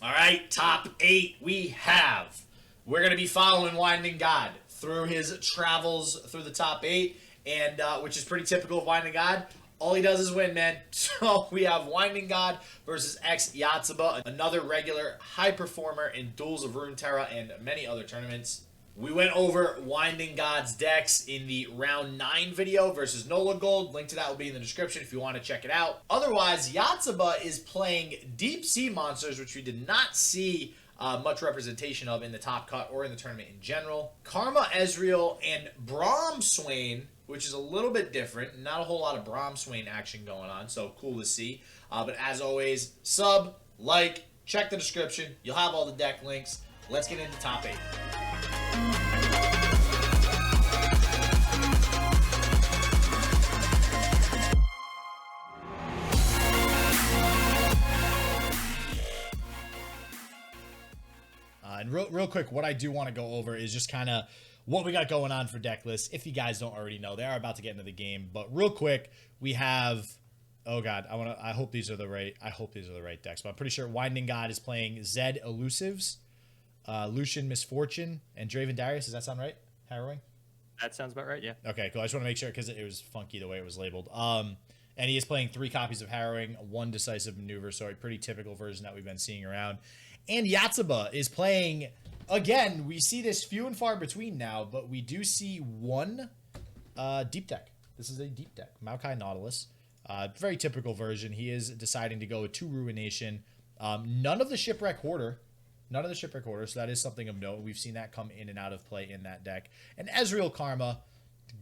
All right, top 8 we have. We're going to be following WindingGod through his travels through the top 8, and which is pretty typical of WindingGod. All he does is win, man. So we have WindingGod versus xYotsuba, another regular high performer in Duels of Runeterra and many other tournaments. We went over WindingGod's decks in the round 9 video versus NOLA Gold. Link to that will be in the description if you want to check it out. Otherwise, Yotsuba is playing Deep Sea Monsters, which we did not see much representation of in the top cut or in the tournament in general. Karma Ezreal and Braum Swain, which is a little bit different. Not a whole lot of Braum Swain action going on, so cool to see. But as always, sub, like, check the description. You'll have all the deck links. Let's get into top 8. And real quick, what I do want to go over is just kind of what we got going on for deck lists. If you guys don't already know, they are about to get into the game. But real quick, we have, oh god, I hope these are the right decks. But I'm pretty sure WindingGod is playing Zed Elusives, Lucian Misfortune, and Draven Darius. Does that sound right? Harrowing? That sounds about right, yeah. Okay, cool. I just want to make sure because it was funky the way it was labeled. And he is playing 3 copies of Harrowing, 1 Decisive Maneuver, so a pretty typical version that we've been seeing around. And Yotsuba is playing, again, we see this few and far between now, but we do see one deep deck. This is a deep deck, Maokai Nautilus. Very typical version. He is deciding to go with 2 Ruination. None of the Shipwreck Hoarder. None of the Shipwreck Hoarder, so that is something of note. We've seen that come in and out of play in that deck. And Ezreal Karma,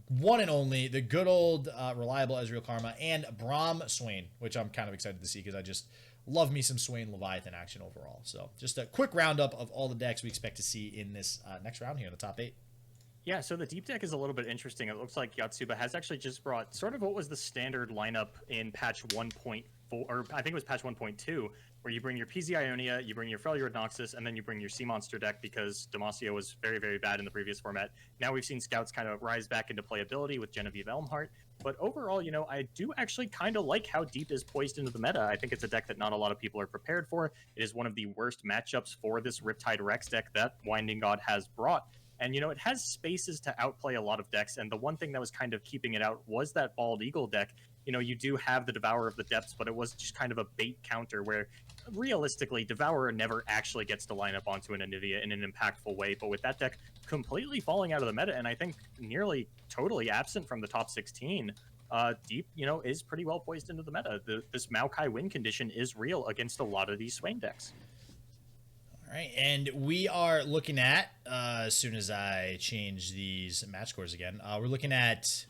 one and only, the good old reliable Ezreal Karma, and Braum Swain, which I'm kind of excited to see because I just love me some Swain Leviathan action overall. So just a quick roundup of all the decks we expect to see in this next round here in the top 8. Yeah, so the deep deck is a little bit interesting. It looks like Yotsuba has actually just brought sort of what was the standard lineup in patch 1.4, or I think it was patch 1.2, where you bring your PZ Ionia, you bring your Freljord Noxus, and then you bring your Sea Monster deck because Demacia was very, very bad in the previous format. Now we've seen Scouts kind of rise back into playability with Genevieve Elmhart. But overall, you know, I do actually kind of like how Deep is poised into the meta. I think it's a deck that not a lot of people are prepared for. It is one of the worst matchups for this Riptide Rex deck that WindingGod has brought. And, you know, it has spaces to outplay a lot of decks. And the one thing that was kind of keeping it out was that Bald Eagle deck. You know, you do have the Devourer of the Depths, but it was just kind of a bait counter where, realistically, Devourer never actually gets to line up onto an Anivia in an impactful way. But with that deck completely falling out of the meta, and I think nearly totally absent from the top 16, Deep, you know, is pretty well poised into the meta. This Maokai win condition is real against a lot of these Swain decks. All right, and we are looking at, as soon as I change these match scores again, we're looking at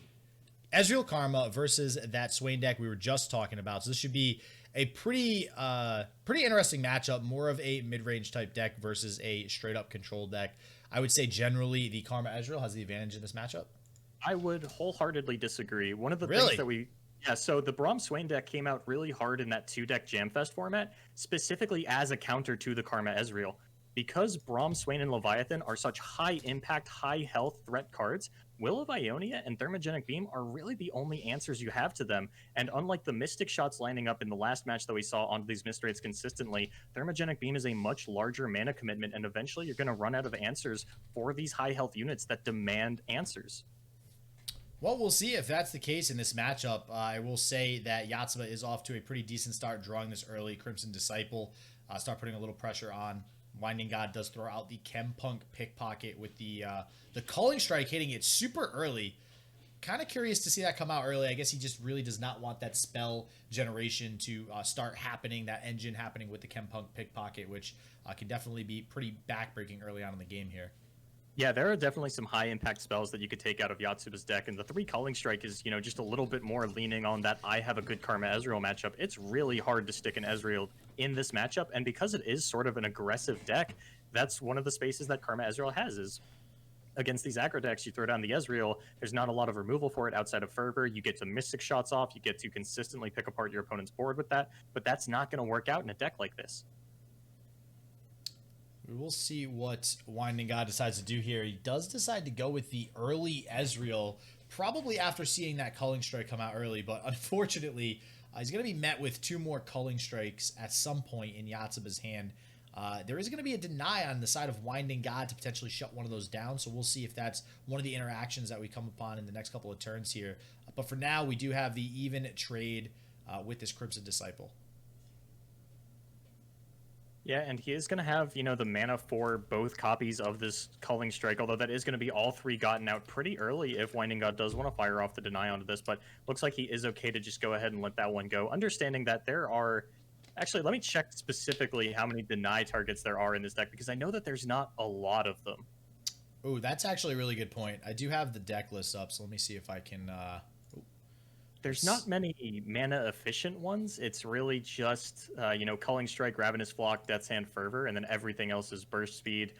Ezreal Karma versus that Swain deck we were just talking about. So this should be a pretty interesting matchup, more of a mid-range type deck versus a straight-up control deck. I would say generally the Karma Ezreal has the advantage in this matchup. I would wholeheartedly disagree. One of the things that so the Braum Swain deck came out really hard in that 2-deck Jamfest format, specifically as a counter to the Karma Ezreal. Because Braum, Swain, and Leviathan are such high-impact, high-health threat cards, Will of Ionia and Thermogenic Beam are really the only answers you have to them. And unlike the Mystic shots lining up in the last match that we saw onto these Mist Wraiths consistently, Thermogenic Beam is a much larger mana commitment, and eventually you're going to run out of answers for these high-health units that demand answers. Well, we'll see if that's the case in this matchup. I will say that Yotsuba is off to a pretty decent start drawing this early. Crimson Disciple start putting a little pressure on. WindingGod does throw out the Chempunk Pickpocket with the Culling Strike hitting it super early. Kind of curious to see that come out early. I guess he just really does not want that spell generation to start happening, that engine happening with the Chempunk Pickpocket, which can definitely be pretty backbreaking early on in the game here. Yeah, there are definitely some high-impact spells that you could take out of Yotsuba's deck, and the 3 Culling Strike is, you know, just a little bit more leaning on that I have a good Karma Ezreal matchup. It's really hard to stick an Ezreal in this matchup, and because it is sort of an aggressive deck, that's one of the spaces that Karma Ezreal has is against these aggro decks, you throw down the Ezreal, there's not a lot of removal for it outside of Fervor, you get to Mystic shots off, you get to consistently pick apart your opponent's board with that, but that's not going to work out in a deck like this. We will see what WindingGod decides to do here. He does decide to go with the early Ezreal, probably after seeing that Culling Strike come out early, but unfortunately, he's going to be met with 2 more Culling Strikes at some point in Yotsuba's hand. There is going to be a deny on the side of Winding God to potentially shut one of those down, so we'll see if that's one of the interactions that we come upon in the next couple of turns here. But for now, we do have the even trade with this Crimson Disciple. Yeah, and he is going to have, you know, the mana for both copies of this Culling Strike, although that is going to be all three gotten out pretty early if Winding God does want to fire off the deny onto this, but looks like he is okay to just go ahead and let that one go, understanding that there are... Actually, let me check specifically how many deny targets there are in this deck, because I know that there's not a lot of them. Oh, that's actually a really good point. I do have the deck list up, so let me see if I can... There's not many mana-efficient ones. It's really just, you know, Culling Strike, Ravenous Flock, Death's Hand, Fervor, and then everything else is Burst Speed.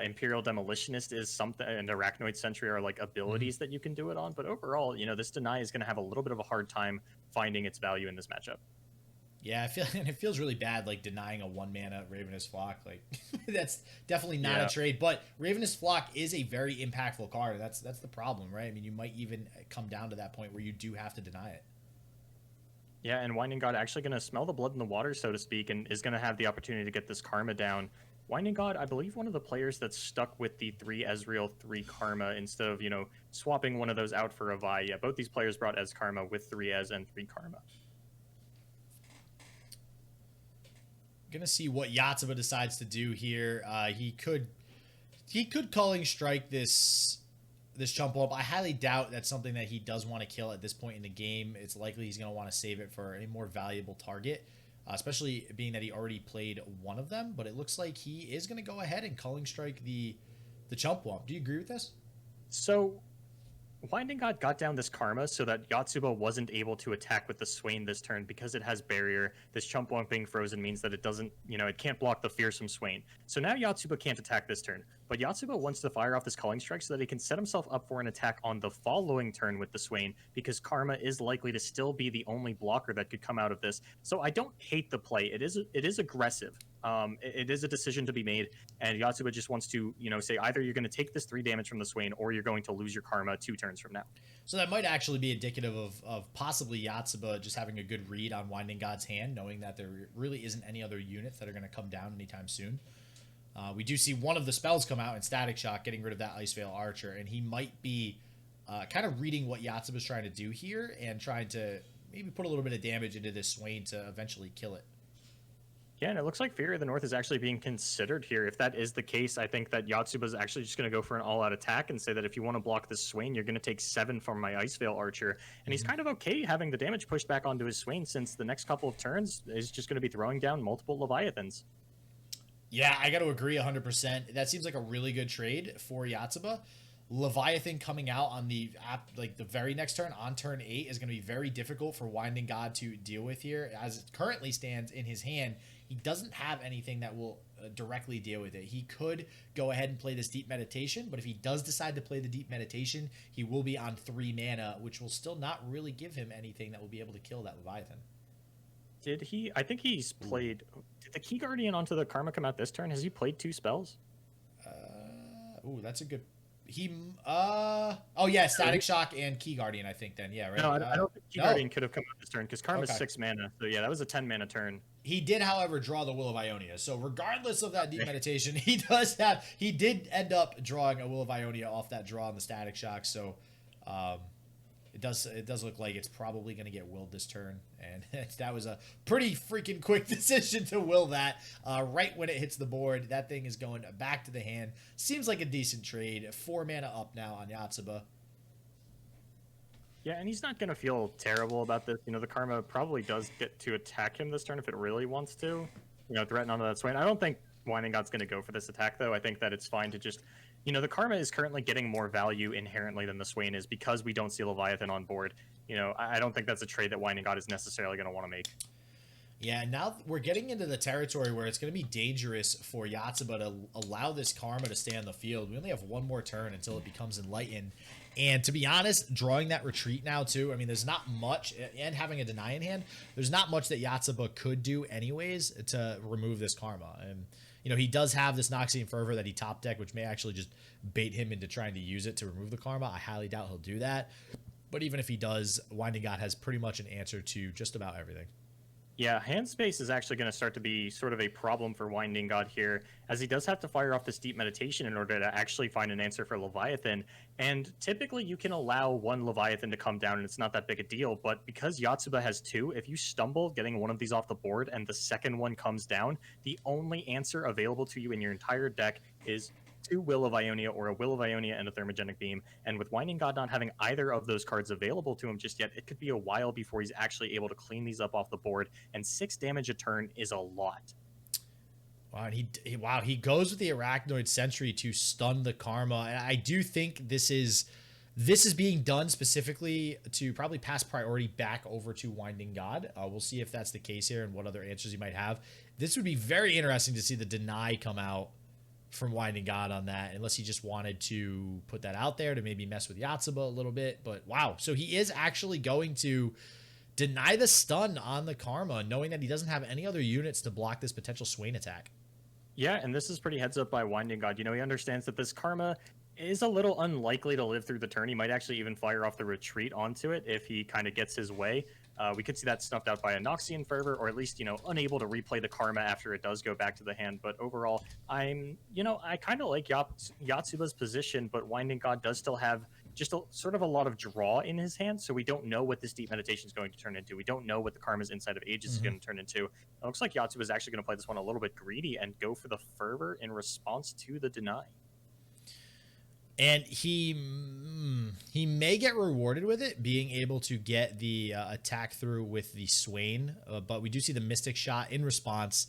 Imperial Demolitionist is something, and Arachnoid Sentry are like abilities that you can do it on. But overall, you know, this deny is going to have a little bit of a hard time finding its value in this matchup. Yeah, it feels really bad, like denying a 1-mana Ravenous Flock. Like that's definitely not a trade. But Ravenous Flock is a very impactful card. That's the problem, right? I mean, you might even come down to that point where you do have to deny it. Yeah, and Winding God actually going to smell the blood in the water, so to speak, and is going to have the opportunity to get this Karma down. Winding God, I believe one of the players that's stuck with the 3 Ezreal, 3 Karma instead of, you know, swapping one of those out for a Vi. Yeah, both these players brought Ez Karma with 3 Ez and 3 Karma. Gonna see what Yotsuba decides to do here. He could Culling Strike this Chump Wump. I highly doubt that's something that he does want to kill at this point in the game. It's likely he's gonna want to save it for a more valuable target, especially being that he already played one of them. But it looks like he is gonna go ahead and Culling Strike the Chump Wump. Do you agree with this? So Winding God got down this Karma so that Yotsuba wasn't able to attack with the Swain this turn because it has barrier. This Chump Wump being frozen means that it doesn't, you know, it can't block the Fearsome Swain. So now Yotsuba can't attack this turn. But Yotsuba wants to fire off this Culling Strike so that he can set himself up for an attack on the following turn with the Swain, because Karma is likely to still be the only blocker that could come out of this. So I don't hate the play. It is aggressive. It is a decision to be made, and Yotsuba just wants to, you know, say either you're going to take this 3 damage from the Swain or you're going to lose your Karma 2 turns from now. So that might actually be indicative of possibly Yotsuba just having a good read on Winding God's hand, knowing that there really isn't any other units that are going to come down anytime soon. We do see one of the spells come out in Static Shock, getting rid of that Ice Veil Archer, and he might be kind of reading what Yotsuba's trying to do here and trying to maybe put a little bit of damage into this Swain to eventually kill it. Yeah, and it looks like Fury of the North is actually being considered here. If that is the case, I think that Yotsuba is actually just going to go for an all-out attack and say that if you want to block this Swain, you're going to take 7 from my Ice Veil Archer. And he's kind of okay having the damage pushed back onto his Swain, since the next couple of turns is just going to be throwing down multiple Leviathans. Yeah, I got to agree 100%. That seems like a really good trade for Yotsuba. Leviathan coming out on the very next turn, on turn 8, is going to be very difficult for Winding God to deal with here. As it currently stands in his hand, he doesn't have anything that will directly deal with it. He could go ahead and play this Deep Meditation, but if he does decide to play the Deep Meditation, he will be on 3 mana, which will still not really give him anything that will be able to kill that Leviathan. Did he? I think he's played... Did the Key Guardian onto the Karma come out this turn? Has he played 2 spells? Ooh, that's a good... Oh yeah, Static Shock and Key Guardian, I think then. Yeah, right. No, I don't think Key Guardian could have come out this turn, because Karma's 6 mana. So yeah, that was a 10 mana turn. He did, however, draw the Will of Ionia. So regardless of that Deep Meditation, he did end up drawing a Will of Ionia off that draw on the Static Shock. So it does look like it's probably going to get willed this turn, and that was a pretty freaking quick decision to will that right when it hits the board. That thing is going back to the hand. Seems like a decent trade. 4 mana up now on Yotsuba. Yeah, and he's not going to feel terrible about this. You know, the Karma probably does get to attack him this turn if it really wants to. You know, threaten onto that Swain. I don't think Winding God's going to go for this attack, though. I think that it's fine to just... You know, the Karma is currently getting more value inherently than the Swain is because we don't see Leviathan on board. You know, I don't think that's a trade that Winding God is necessarily going to want to make. Yeah, now we're getting into the territory where it's going to be dangerous for Yotsuba to allow this Karma to stay on the field. We only have 1 more turn until it becomes Enlightened. And to be honest, drawing that retreat now, too, I mean, there's not much, and having a deny in hand, there's not much that Yotsuba could do anyways to remove this Karma. And, you know, he does have this Noxian Fervor that he top deck, which may actually just bait him into trying to use it to remove the Karma. I highly doubt he'll do that. But even if he does, Winding God has pretty much an answer to just about everything. Yeah, hand space is actually going to start to be sort of a problem for Winding God here, as he does have to fire off this deep meditation in order to actually find an answer for Leviathan. And typically you can allow one Leviathan to come down and it's not that big a deal, but because Yotsuba has two, if you stumble getting one of these off the board and the second one comes down, the only answer available to you in your entire deck is two Will of Ionia or a Will of Ionia and a Thermogenic Beam. And with Winding God not having either of those cards available to him just yet, it could be a while before he's actually able to clean these up off the board. And 6 damage a turn is a lot. Wow, and he goes with the Arachnoid Sentry to stun the Karma. And I do think this is being done specifically to probably pass priority back over to Winding God. We'll see if that's the case here and what other answers he might have. This would be very interesting to see the deny come out from Winding God on that, unless he just wanted to put that out there to maybe mess with Yotsuba a little bit. But wow, so he is actually going to deny the stun on the Karma, knowing that he doesn't have any other units to block this potential Swain attack. Yeah, and this is pretty heads up by Winding God. You know, he understands that this Karma is a little unlikely to live through the turn. He might actually even fire off the retreat onto it if he kind of gets his way. We could see that snuffed out by a Noxian Fervor, or at least, you know, unable to replay the Karma after it does go back to the hand. But overall, I kind of like Yotsuba's position, but Winding God does still have just sort of a lot of draw in his hand, so we don't know what this Deep Meditation is going to turn into. We don't know what the Karma's Inside of Ages is going to turn into. It looks like Yotsuba is actually going to play this one a little bit greedy and go for the Fervor in response to the deny. And he may get rewarded with it, being able to get the attack through with the Swain. But we do see the Mystic Shot in response.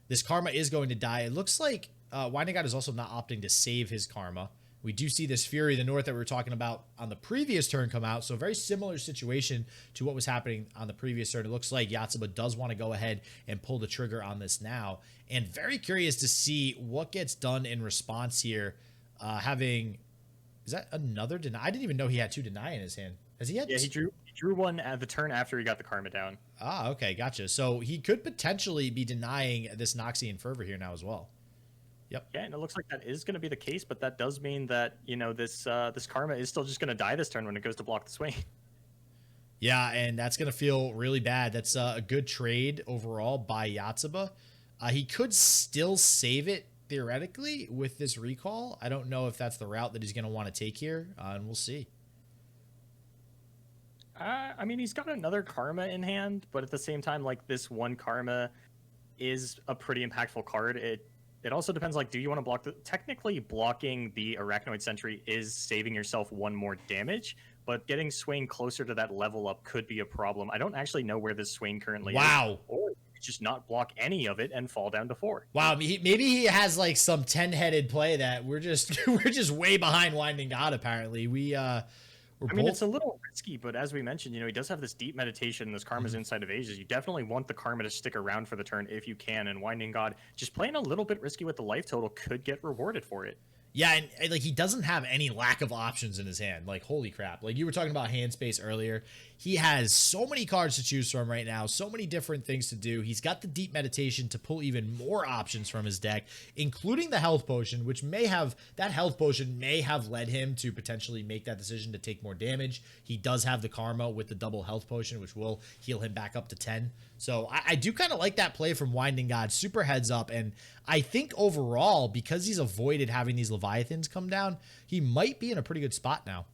This Karma is going to die. It looks like Winding God is also not opting to save his Karma. We do see this Fury of the North that we were talking about on the previous turn come out. So a very similar situation to what was happening on the previous turn. It looks like Yotsuba does want to go ahead and pull the trigger on this now. And very curious to see what gets done in response here. Is that another deny? I didn't even know he had 2 deny in his hand. Has he had? Yeah, he drew one at the turn after he got the Karma down. Ah, okay, gotcha. So he could potentially be denying this Noxian Fervor here now as well. Yep. Yeah, and it looks like that is going to be the case, but that does mean that, you know, this Karma is still just going to die this turn when it goes to block the Swain. Yeah, and that's going to feel really bad. That's a good trade overall by Yotsuba. He could still save it theoretically with this recall. I don't know if that's the route that he's going to want to take here, and we'll see. I mean, he's got another Karma in hand, but at the same time, like, this one Karma is a pretty impactful card. It also depends, like, do you want to block technically blocking the Arachnoid Sentry is saving yourself 1 more damage, but getting Swain closer to that level up could be a problem. I don't actually know where this Swain currently is. Or just not block any of it and fall down to 4. Wow, maybe he has like some 10-headed play that we're just way behind Winding God. Apparently, I mean, it's a little risky, but as we mentioned, you know, he does have this Deep Meditation, this Karma's Inside of Ages. You definitely want the Karma to stick around for the turn if you can, and Winding God just playing a little bit risky with the life total could get rewarded for it. Yeah, and like he doesn't have any lack of options in his hand. Like, holy crap. Like you were talking about hand space earlier. He has so many cards to choose from right now, so many different things to do. He's got the Deep Meditation to pull even more options from his deck, including the Health Potion, which that Health Potion may have led him to potentially make that decision to take more damage. He does have the Karma with the double Health Potion, which will heal him back up to 10. So I do kind of like that play from Winding God. Super heads up. And I think overall, because he's avoided having these Leviathans come down, he might be in a pretty good spot now.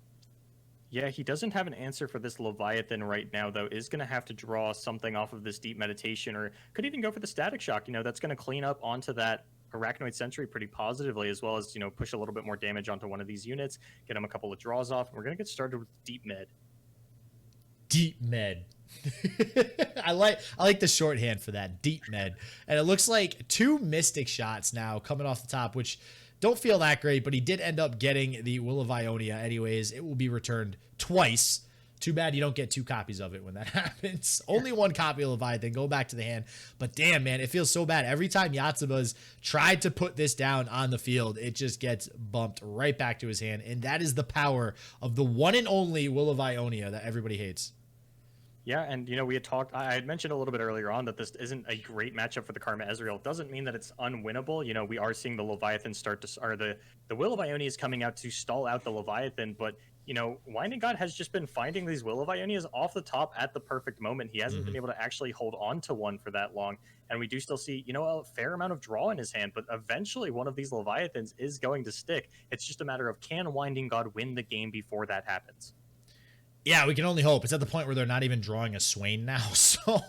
Yeah, he doesn't have an answer for this Leviathan right now, though. Is going to have to draw something off of this Deep Meditation, or could even go for the Static Shock. You know, that's going to clean up onto that Arachnoid Sentry pretty positively, as well as, you know, push a little bit more damage onto one of these units, get him a couple of draws off. We're going to get started with Deep Med. Deep Med. I like the shorthand for that, Deep Med. And it looks like 2 Mystic Shots now coming off the top, which don't feel that great, but he did end up getting the Will of Ionia anyways. It will be returned twice. Too bad you don't get 2 copies of it when that happens. Only 1 copy of Leviathan. Go back to the hand. But damn, man, it feels so bad. Every time Yotsuba's tried to put this down on the field, it just gets bumped right back to his hand. And that is the power of the one and only Will of Ionia that everybody hates. Yeah, and, you know, I had mentioned a little bit earlier on that this isn't a great matchup for the Karma Ezreal. It doesn't mean that it's unwinnable. You know, we are seeing the Leviathan the Will of Ionia is coming out to stall out the Leviathan, but Winding God has just been finding these Will of Ionias off the top at the perfect moment. He hasn't been able to actually hold on to one for that long. And we do still see, a fair amount of draw in his hand, but eventually one of these Leviathans is going to stick. It's just a matter of, can Winding God win the game before that happens? Yeah, we can only hope. It's at the point where they're not even drawing a Swain now. So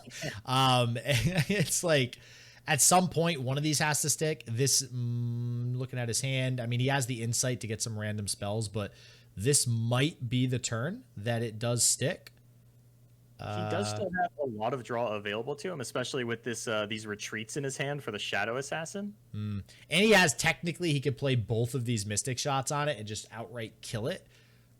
it's like at some point, one of these has to stick. This, looking at his hand, I mean, he has the insight to get some random spells, but this might be the turn that it does stick. He does still have a lot of draw available to him, especially with these retreats in his hand for the Shadow Assassin. And he could play both of these Mystic shots on it and just outright kill it.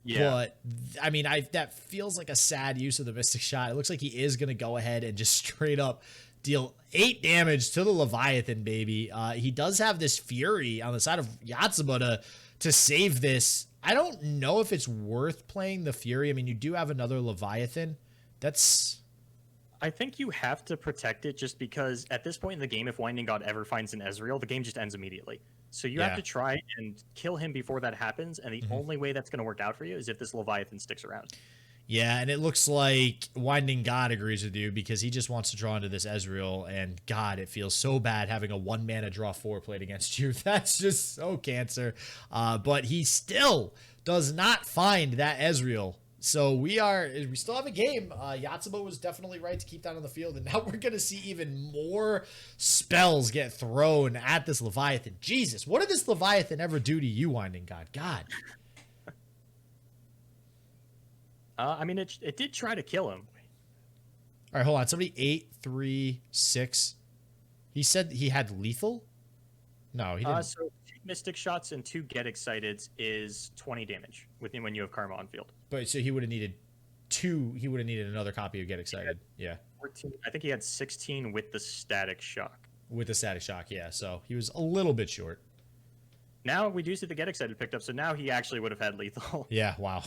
Yeah. But, I mean, that feels like a sad use of the Mystic shot. It looks like he is going to go ahead and just straight up deal 8 damage to the Leviathan, baby. He does have this Fury on the side of Yotsuba to save this. I don't know if it's worth playing the Fury. I mean, you do have another Leviathan. I think you have to protect it just because at this point in the game, if Winding God ever finds an Ezreal, the game just ends immediately. So you have to try and kill him before that happens, and the only way that's going to work out for you is if this Leviathan sticks around. Yeah, and it looks like Winding God agrees with you because he just wants to draw into this Ezreal, and God, it feels so bad having a 1-mana draw 4 played against you. That's just so cancer. But he still does not find that Ezreal. So we still have a game. Yotsuba was definitely right to keep that on the field, and now we're going to see even more spells get thrown at this Leviathan. Jesus, what did this Leviathan ever do to you, Winding God? God. I mean, it did try to kill him. All right, hold on. Somebody 8, 3, 6. He said he had lethal? No, he didn't. So 2 Mystic shots and 2 Get Exciteds is 20 damage when you have Karma on field. But so he would have needed 2. He would have needed another copy of Get Excited. Yeah. 14, I think he had 16 with the Static Shock. With the Static Shock, yeah. So he was a little bit short. Now we do see the Get Excited picked up, so now he actually would have had lethal. Yeah, wow.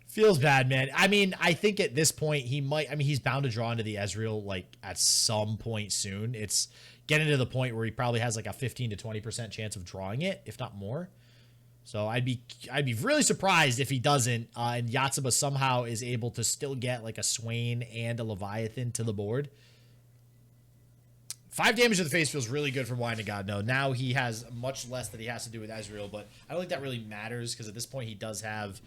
Feels bad, man. I mean, I think at this point he's bound to draw into the Ezreal like at some point soon. It's getting to the point where he probably has like a 15 to 20% chance of drawing it, if not more. So I'd be really surprised if he doesn't, and Yotsuba somehow is able to still get like a Swain and a Leviathan to the board. 5 damage to the face feels really good for Winding God. No, now he has much less that he has to do with Ezreal, but I don't think that really matters because at this point he does have,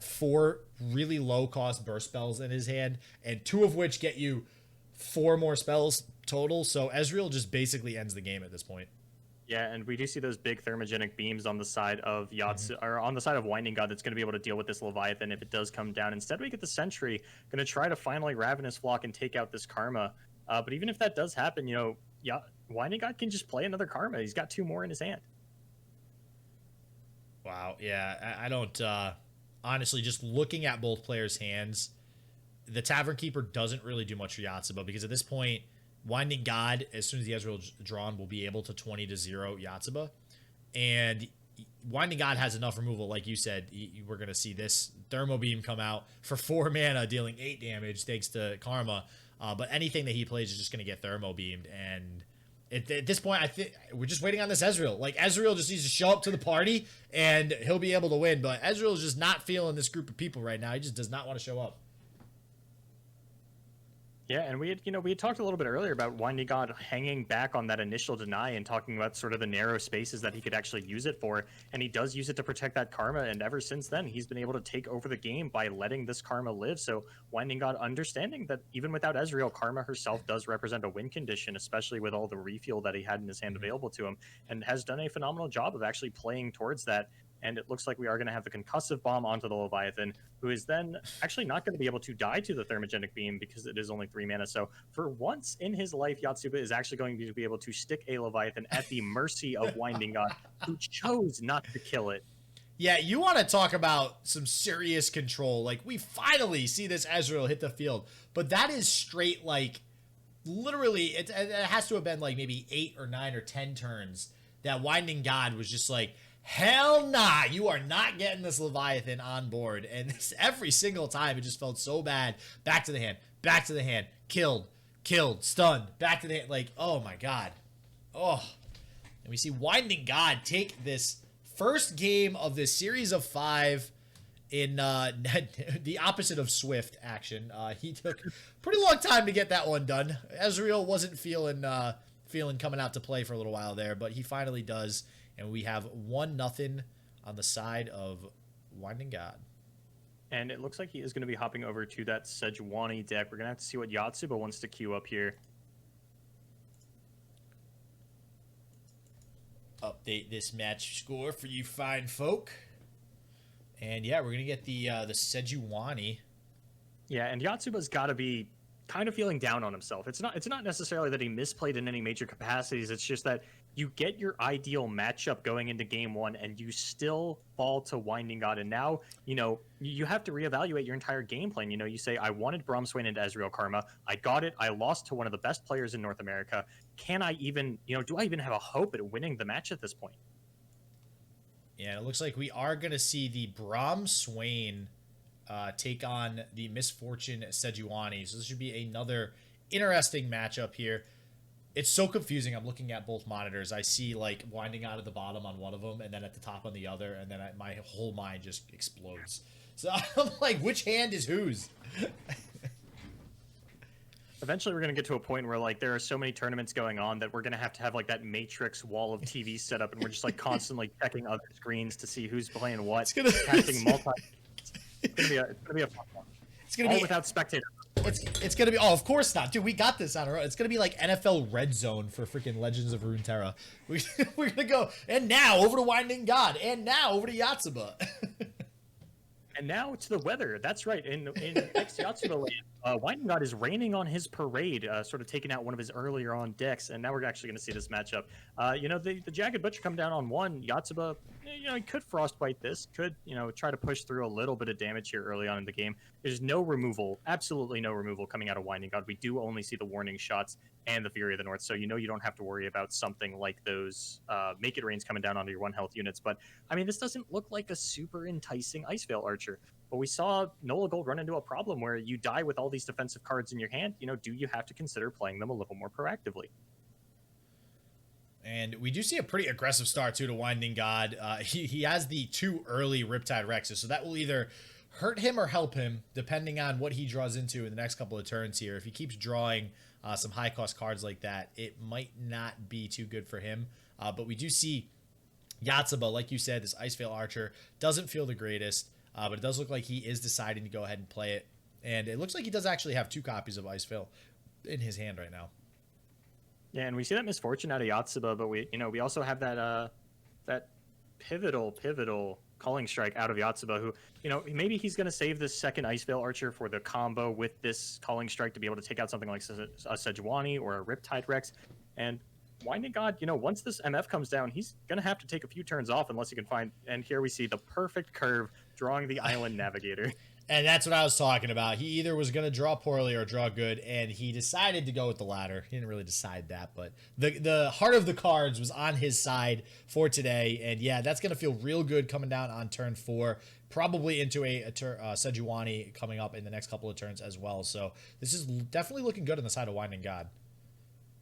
4 really low-cost burst spells in his hand, and 2 of which get you 4 more spells total. So Ezreal just basically ends the game at this point. Yeah, and we do see those big thermogenic beams on the side of or on the side of Winding God that's going to be able to deal with this Leviathan if it does come down. Instead, we get the Sentry going to try to finally Ravenous Flock and take out this Karma. But even if that does happen, Winding God can just play another Karma. He's got 2 more in his hand. Wow, yeah, I don't honestly, just looking at both players' hands, the Tavern Keeper doesn't really do much for Yotsuba because at this point, Winding God, as soon as the Ezreal is drawn, will be able to 20-0 Yotsuba. And Winding God has enough removal, like you said. We're going to see this Thermo Beam come out for 4 mana, dealing 8 damage thanks to Karma. But anything that he plays is just going to get Thermo Beamed. And at this point, I think we're just waiting on this Ezreal. Like, Ezreal just needs to show up to the party, and he'll be able to win. But Ezreal is just not feeling this group of people right now. He just does not want to show up. Yeah, and we had talked a little bit earlier about Winding God hanging back on that initial deny and talking about sort of the narrow spaces that he could actually use it for, and he does use it to protect that Karma, and ever since then, he's been able to take over the game by letting this Karma live. So Winding God understanding that even without Ezreal, Karma herself does represent a win condition, especially with all the refuel that he had in his hand available to him, and has done a phenomenal job of actually playing towards that. And it looks like we are going to have the concussive bomb onto the Leviathan, who is then actually not going to be able to die to the thermogenic beam because it is only 3 mana. So for once in his life, Yotsuba is actually going to be able to stick a Leviathan at the mercy of Winding God, who chose not to kill it. Yeah, you want to talk about some serious control. Like, we finally see this Ezreal hit the field, but that is straight, like, literally, it has to have been like maybe 8 or 9 or 10 turns that Winding God was just like, hell nah, you are not getting this Leviathan on board. And every single time, it just felt so bad. Back to the hand, killed, stunned, back to the hand. Like, oh my God. Oh. And we see Winding God take this first game of this series of 5 in the opposite of swift action. He took a pretty long time to get that one done. Ezreal wasn't feeling coming out to play for a little while there, but he finally does, and we have 1-0 on the side of WindingGod. And it looks like he is going to be hopping over to that Sejuani deck. We're going to have to see what Yotsuba wants to queue up here. Update this match score for you fine folk. And yeah, we're going to get the Sejuani. Yeah, and Yotsuba's got to be kind of feeling down on himself. It's not necessarily that he misplayed in any major capacities. It's just that you get your ideal matchup going into game 1 and you still fall to WindingGod. And now, you have to reevaluate your entire game plan. You say, I wanted Braum Swain into Ezreal Karma. I got it. I lost to one of the best players in North America. Can I even, do I even have a hope at winning the match at this point? Yeah, it looks like we are going to see the Braum Swain take on the Misfortune Sejuani. So this should be another interesting matchup here. It's so confusing. I'm looking at both monitors. I see like winding out at the bottom on one of them and then at the top on the other, and then my whole mind just explodes. So I'm like, which hand is whose? Eventually we're going to get to a point where like there are so many tournaments going on that we're going to have like that matrix wall of TV set up, and we're just like constantly checking other screens to see who's playing what. It's gonna be a fun one. It's gonna all be without spectators. It's gonna be, oh, of course not, dude. We got this on our own. It's gonna be like NFL Red Zone for freaking Legends of Runeterra. We're gonna go, and now over to WindingGod, and now over to Yotsuba. And now to the weather. That's right. In xYotsuba land, WindingGod is raining on his parade, sort of taking out one of his earlier on decks, and now we're actually going to see this matchup. The Jagged Butcher come down on 1. Yotsuba, he could Frostbite this, could, try to push through a little bit of damage here early on in the game. There's no removal, absolutely no removal coming out of WindingGod. We do only see the warning shots and the Fury of the North, so you don't have to worry about something like those Make It Rains coming down onto your 1 health units. But, I mean, this doesn't look like a super enticing Iceveil Archer. But we saw Nola Gold run into a problem where you die with all these defensive cards in your hand. Do you have to consider playing them a little more proactively? And we do see a pretty aggressive start, too, to WindingGod. He has the 2 early Riptide Rexes, so that will either hurt him or help him, depending on what he draws into in the next couple of turns here. If he keeps drawing some high-cost cards like that, it might not be too good for him. But we do see Yotsuba, like you said, this Iceveil Archer doesn't feel the greatest, but it does look like he is deciding to go ahead and play it. And it looks like he does actually have 2 copies of Iceveil in his hand right now. Yeah, and we see that Misfortune out of Yotsuba, but we also have that that pivotal Calling Strike out of Yotsuba, who, maybe he's going to save this second Iceveil Archer for the combo with this Calling Strike to be able to take out something like a Sejuani or a Riptide Rex. And WindingGod, once this MF comes down, he's going to have to take a few turns off unless he can find, and here we see the perfect curve drawing the Island Navigator. And that's what I was talking about. He either was going to draw poorly or draw good, and he decided to go with the latter. He didn't really decide that, but the heart of the cards was on his side for today. And yeah, that's going to feel real good coming down on turn 4, probably into a Sejuani coming up in the next couple of turns as well. So this is definitely looking good on the side of WindingGod.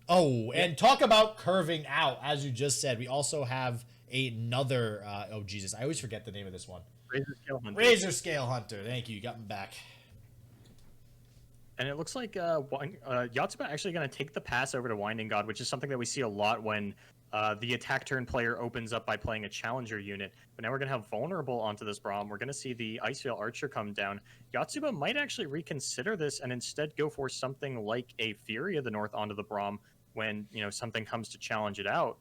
Oh, and talk about curving out, as you just said. We also have another, oh Jesus, I always forget the name of this one. Razor Scale Hunter. Razor Scale Hunter. Thank you. You got me back. And it looks like Yotsuba actually going to take the pass over to WindingGod, which is something that we see a lot when the attack turn player opens up by playing a challenger unit. But now we're going to have vulnerable onto this Braum. We're going to see the Iceveil Archer come down. Yotsuba might actually reconsider this and instead go for something like a Fury of the North onto the Braum when something comes to challenge it out.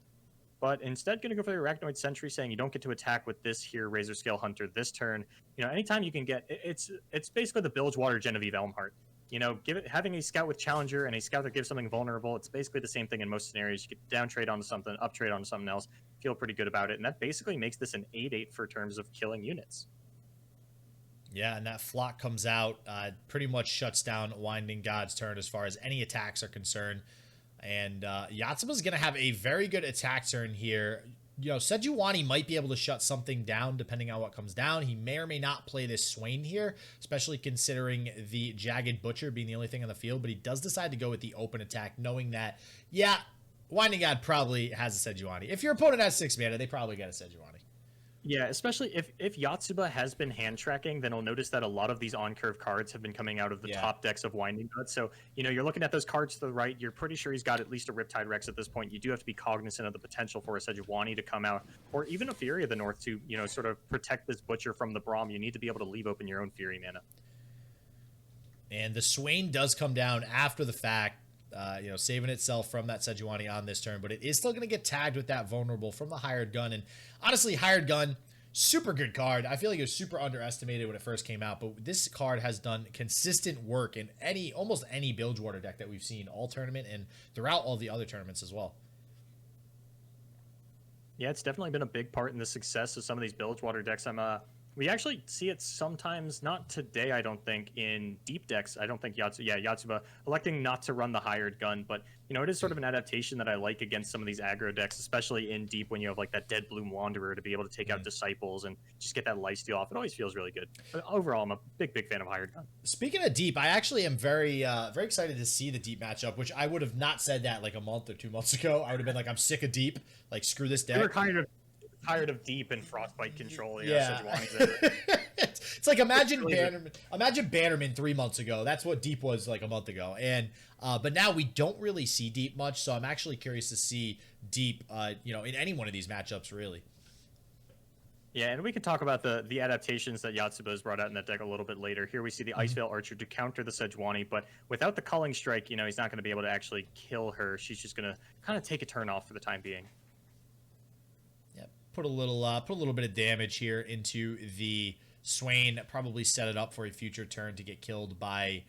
But instead going to go for the Arachnoid Sentry, saying you don't get to attack with this here Razor Scale Hunter this turn. Anytime you can get, it's basically the Bilgewater Genevieve Elmheart. Having a scout with Challenger and a scout that gives something vulnerable, it's basically the same thing in most scenarios. You get down trade onto something, up trade onto something else, feel pretty good about it. And that basically makes this an 8/8 for terms of killing units. Yeah, and that Flock comes out, pretty much shuts down WindingGod's turn as far as any attacks are concerned. And Yotsuba's going to have a very good attack turn here. Sejuani might be able to shut something down depending on what comes down. He may or may not play this Swain here, especially considering the Jagged Butcher being the only thing on the field. But he does decide to go with the open attack, knowing that, yeah, WindingGod probably has a Sejuani. If your opponent has 6 mana, they probably get a Sejuani. Yeah, especially if Yotsuba has been hand tracking, then you'll notice that a lot of these on-curve cards have been coming out of the Yeah. top decks of WindingGod. So, you're looking at those cards to the right, you're pretty sure he's got at least a Riptide Rex at this point. You do have to be cognizant of the potential for a Sejuani to come out, or even a Fury of the North to, sort of protect this Butcher from the Braum. You need to be able to leave open your own Fury mana. And the Swain does come down after the fact, saving itself from that Sejuani on this turn, but it is still going to get tagged with that vulnerable from the Hired Gun. And honestly, Hired Gun, super good card. I feel like it was super underestimated when it first came out, but this card has done consistent work in almost any Bilgewater deck that we've seen all tournament and throughout all the other tournaments as well. Yeah, it's definitely been a big part in the success of some of these Bilgewater decks. We actually see it sometimes, not today, I don't think, in deep decks. I don't think Yotsuba electing not to run the Hired Gun, but it is sort of an adaptation that I like against some of these aggro decks, especially in deep when you have like that Dead Bloom Wanderer to be able to take out Disciples and just get that lifesteal off. It always feels really good. But overall, I'm a big fan of Hired Gun. Speaking of deep, I actually am very excited to see the deep matchup, which I would have not said that like a month or 2 months ago. I would have been like, I'm sick of deep. Like, screw this deck. We're kind of tired of deep and Frostbite control. It's like imagine Bannerman 3 months ago. That's what deep was like a month ago. And but now we don't really see deep much, so I'm actually curious to see deep in any one of these matchups really. Yeah, and we can talk about the adaptations that Yotsuba has brought out in that deck a little bit later. Here we see the Iceveil Archer to counter the Sejuani, but without the Culling Strike, he's not going to be able to actually kill her. She's just going to kind of take a turn off for the time being. Put a little bit of damage here into the Swain. Probably set it up for a future turn to get killed by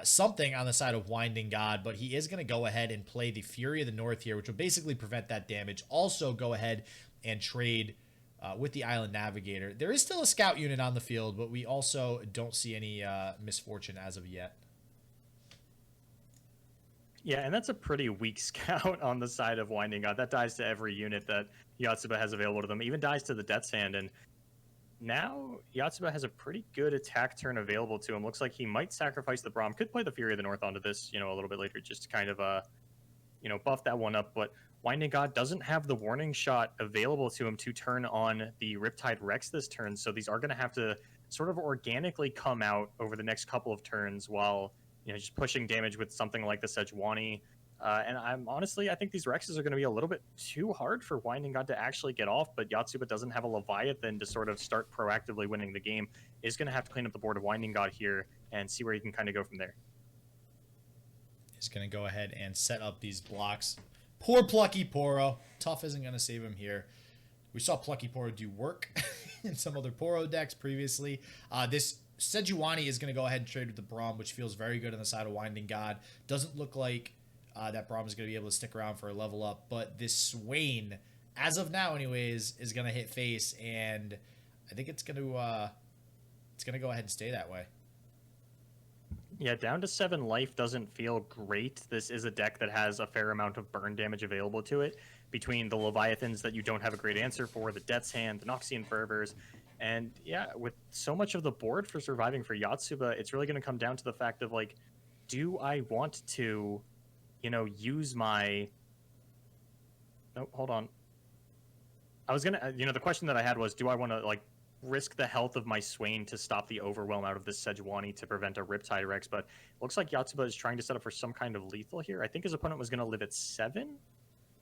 something on the side of WindingGod. But he is going to go ahead and play the Fury of the North here, which will basically prevent that damage. Also go ahead and trade with the Island Navigator. There is still a scout unit on the field, but we also don't see any misfortune as of yet. Yeah, and that's a pretty weak scout on the side of WindingGod. That dies to every unit that Yotsuba has available to them. Even dies to the Death's Hand. And now Yotsuba has a pretty good attack turn available to him. Looks like he might sacrifice the Braum. Could play the Fury of the North onto this, a little bit later, just to kind of, buff that one up. But WindingGod doesn't have the Warning Shot available to him to turn on the Riptide Rex this turn. So these are going to have to sort of organically come out over the next couple of turns while just pushing damage with something like the Sejuani. And I think these Rexes are going to be a little bit too hard for WindingGod to actually get off, but Yotsuba doesn't have a Leviathan to sort of start proactively winning the game. Is going to have to clean up the board of WindingGod here and see where he can kind of go from there. He's going to go ahead and set up these blocks. Poor Plucky Poro. Tough isn't going to save him here. We saw Plucky Poro do work in some other Poro decks previously. This Sejuani is going to go ahead and trade with the Braum, which feels very good on the side of WindingGod. Doesn't look like that Braum is going to be able to stick around for a level up, but this Swain, as of now anyways, is going to hit face, and I think it's going to go ahead and stay that way. Yeah, down to 7 life doesn't feel great. This is a deck that has a fair amount of burn damage available to it, between the Leviathans that you don't have a great answer for, the Death's Hand, the Noxian Fervors. And yeah, with so much of the board for surviving for Yotsuba, it's really going to come down to the fact of, like, do I want to, use my... No, hold on. I was going to, the question that I had was, do I want to, like, risk the health of my Swain to stop the overwhelm out of this Sejuani to prevent a Riptide Rex? But it looks like Yotsuba is trying to set up for some kind of lethal here. I think his opponent was going to live at 7,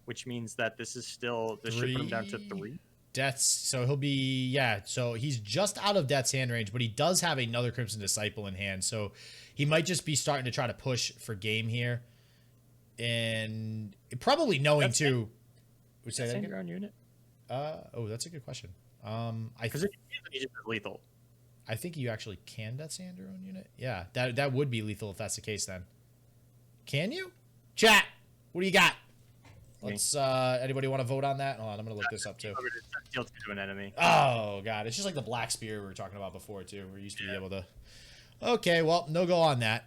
which means that this should put him down to 3. Death's, so he'll be, so he's just out of Death's Hand range, but he does have another Crimson Disciple in hand, so he might just be starting to try to push for game here, and probably knowing too. Would say that your own unit? That's a good question. Because if he's just lethal, I think you actually can Death's Hand your own unit. Yeah, that would be lethal if that's the case. Then, can you? Chat, what do you got? Let's anybody want to vote on that? Hold on, I'm gonna look this up too. Deal to an enemy. Oh god, it's just like the Black Spear we were talking about before too. We used to be able to. Okay, well, no go on that.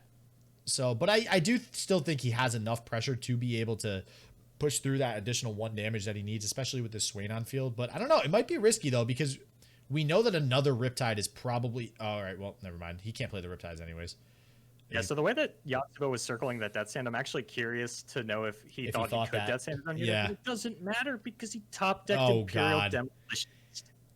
So, but I do still think he has enough pressure to be able to push through that additional 1 damage that he needs, especially with this Swain on field. But I don't know, it might be risky though, because we know that another Riptide is probably. All right, well, never mind. He can't play the Riptides anyways. Yeah, so the way that Yotsuba was circling that Death's Hand, I'm actually curious to know if he thought he could Death's Hand on here. Yeah. But it doesn't matter because he top decked Imperial Demolition.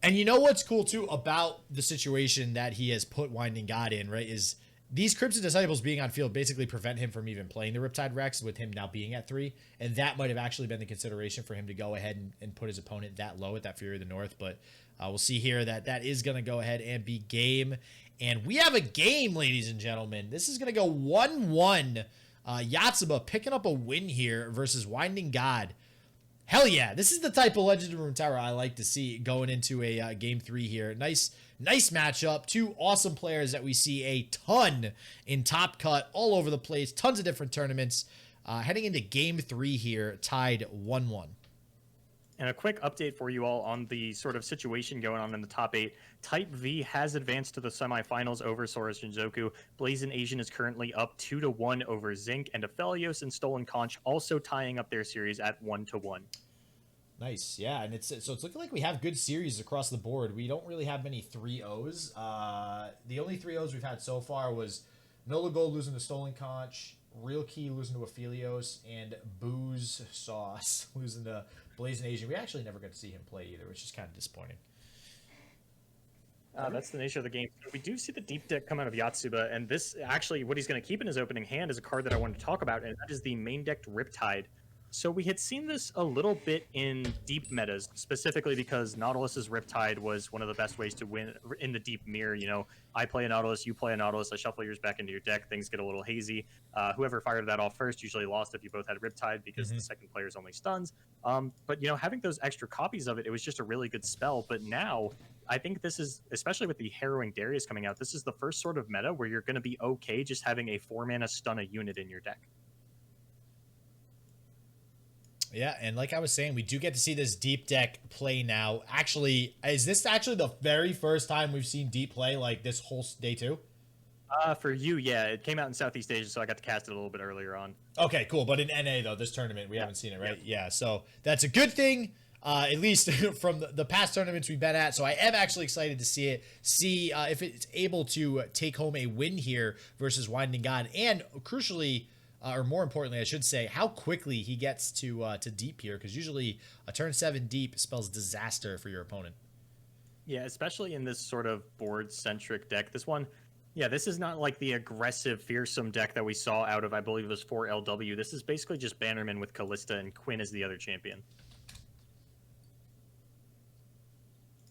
And you know what's cool too about the situation that he has put Winding God in, right? Is these Crimson Disciples being on field basically prevent him from even playing the Riptide Rex with him now being at 3. And that might have actually been the consideration for him to go ahead and put his opponent that low at that Fury of the North. But we'll see here that is going to go ahead and be game. And we have a game, ladies and gentlemen. This is going to go 1-1. Yotsuba picking up a win here versus Winding God. Hell yeah, this is the type of Legend of Runeterra I like to see going into a game 3 here. Nice matchup. Two awesome players that we see a ton in Top Cut all over the place. Tons of different tournaments. Heading into game 3 here, tied 1-1. And a quick update for you all on the sort of situation going on in the top 8. Type V has advanced to the semifinals over Saurus Shinzoku. Blazing Asian is currently up 2-1 over Zinc, and Aphelios and Stolen Conch also tying up their series at 1-1. Nice, yeah, and it's looking like we have good series across the board. We don't really have many 3-0s. The only 3-0s we've had so far was Nola Gold losing to Stolen Conch, Real Key losing to Aphelios, and Booze Sauce losing to Blazing Asian. We actually never got to see him play either, which is kind of disappointing. That's the nature of the game. We do see the deep deck come out of Yotsuba, and this actually, what he's going to keep in his opening hand is a card that I wanted to talk about, and that is the main decked Riptide. So we had seen this a little bit in deep metas, specifically because Nautilus's Riptide was one of the best ways to win in the deep mirror. You know, I play a Nautilus, you play a Nautilus, I shuffle yours back into your deck, things get a little hazy. Whoever fired that off first usually lost if you both had Riptide because the second player's only stuns. But, you know, having those extra copies of it, it was just a really good spell. But now, I think this is, especially with the Harrowing Darius coming out, this is the first sort of meta where you're going to be okay just having a 4-mana stun a unit in your deck. Yeah, and like I was saying, we do get to see this deep deck play now. Actually, is this actually the very first time we've seen deep play like this whole day 2? For you, yeah. It came out in Southeast Asia, so I got to cast it a little bit earlier on. Okay, cool. But in NA, though, this tournament, we haven't seen it, right? Yeah, so that's a good thing, at least from the past tournaments we've been at. So I am actually excited to see it, if it's able to take home a win here versus Winding God. And crucially, or more importantly, I should say, how quickly he gets to deep here, because usually a turn 7 deep spells disaster for your opponent. Yeah, especially in this sort of board-centric deck. This one, yeah, this is not like the aggressive, fearsome deck that we saw out of, I believe it was 4LW. This is basically just Bannerman with Callista and Quinn as the other champion.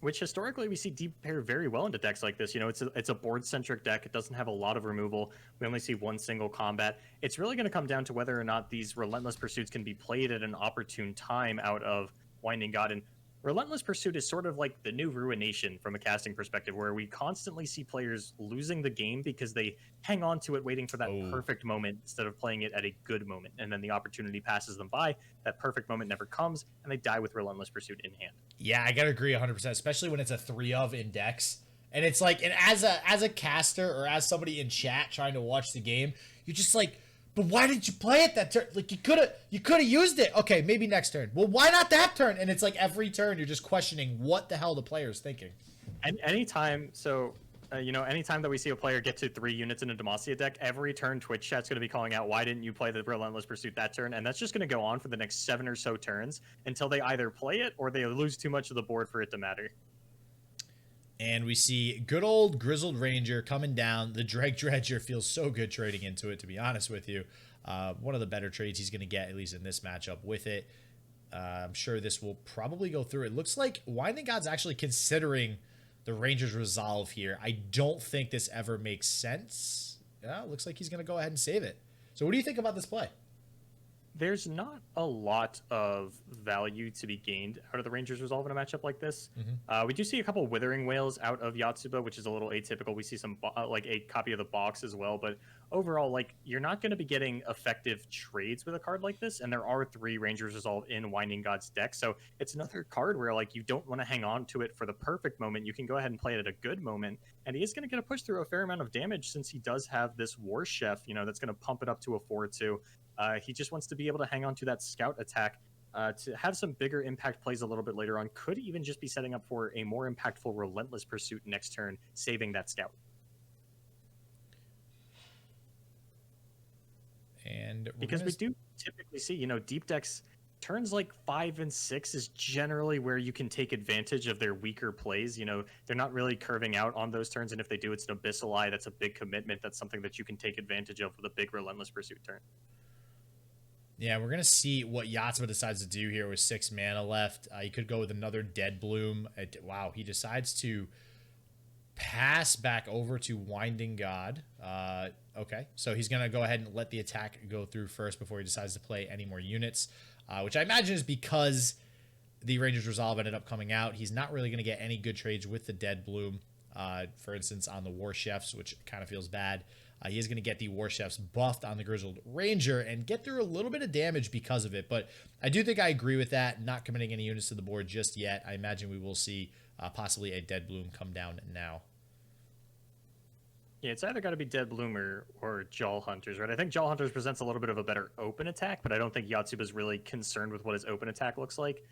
Which historically we see deep pair very well into decks like this. You know, it's a board-centric deck. It doesn't have a lot of removal. We only see one single combat. It's really going to come down to whether or not these Relentless Pursuits can be played at an opportune time out of Winding God. And Relentless Pursuit is sort of like the new Ruination from a casting perspective, where we constantly see players losing the game because they hang on to it waiting for that perfect moment instead of playing it at a good moment. And then the opportunity passes them by, that perfect moment never comes, and they die with Relentless Pursuit in hand. Yeah, I gotta agree 100%, especially when it's a 3-of index. And it's like, and as a caster or as somebody in chat trying to watch the game, you're just like, but why didn't you play it that turn? Like, you could have used it. Okay, maybe next turn. Well, why not that turn? And it's like every turn you're just questioning what the hell the player's thinking. And anytime, anytime that we see a player get to 3 units in a Demacia deck, every turn Twitch chat's going to be calling out, why didn't you play the Relentless Pursuit that turn? And that's just going to go on for the next 7 or so turns until they either play it or they lose too much of the board for it to matter. And we see good old Grizzled Ranger coming down. The Dreg Dredger feels so good trading into it, to be honest with you. One of the better trades he's going to get, at least in this matchup with it. I'm sure this will probably go through. It looks like Winding God's actually considering the Ranger's Resolve here. I don't think this ever makes sense. Yeah, it looks like he's going to go ahead and save it. So what do you think about this play? There's not a lot of value to be gained out of the Ranger's Resolve in a matchup like this. We do see a couple Withering Whales out of Yotsuba, which is a little atypical. We see some like a copy of the box as well, but overall, like, you're not going to be getting effective trades with a card like this, and there are 3 Ranger's Resolve in Winding God's deck, so it's another card where, like, you don't want to hang on to it for the perfect moment. You can go ahead and play it at a good moment, and he is going to get a push through a fair amount of damage since he does have this War Chef, you know, that's going to pump it up to a 4-2. He just wants to be able to hang on to that scout attack to have some bigger impact plays a little bit later on. Could even just be setting up for a more impactful Relentless Pursuit next turn, saving that scout. And because we do typically see, you know, deep decks, turns like 5 and 6 is generally where you can take advantage of their weaker plays. You know, they're not really curving out on those turns, and if they do, it's an Abyssal Eye. That's a big commitment. That's something that you can take advantage of with a big Relentless Pursuit turn. Yeah, we're gonna see what Yotsuba decides to do here with 6 mana left. He could go with another Dead Bloom. Wow, he decides to pass back over to WindingGod. Okay, so he's gonna go ahead and let the attack go through first before he decides to play any more units, which I imagine is because the Ranger's Resolve ended up coming out. He's not really gonna get any good trades with the Dead Bloom. For instance, on the War Chefs, which kind of feels bad. He is going to get the War Chefs buffed on the Grizzled Ranger and get through a little bit of damage because of it. But I do think I agree with that, not committing any units to the board just yet. I imagine we will see possibly a Dead Bloom come down now. Yeah, it's either got to be Dead Bloom or Jaw Hunters, right? I think Jaw Hunters presents a little bit of a better open attack, but I don't think Yotsuba is really concerned with what his open attack looks like.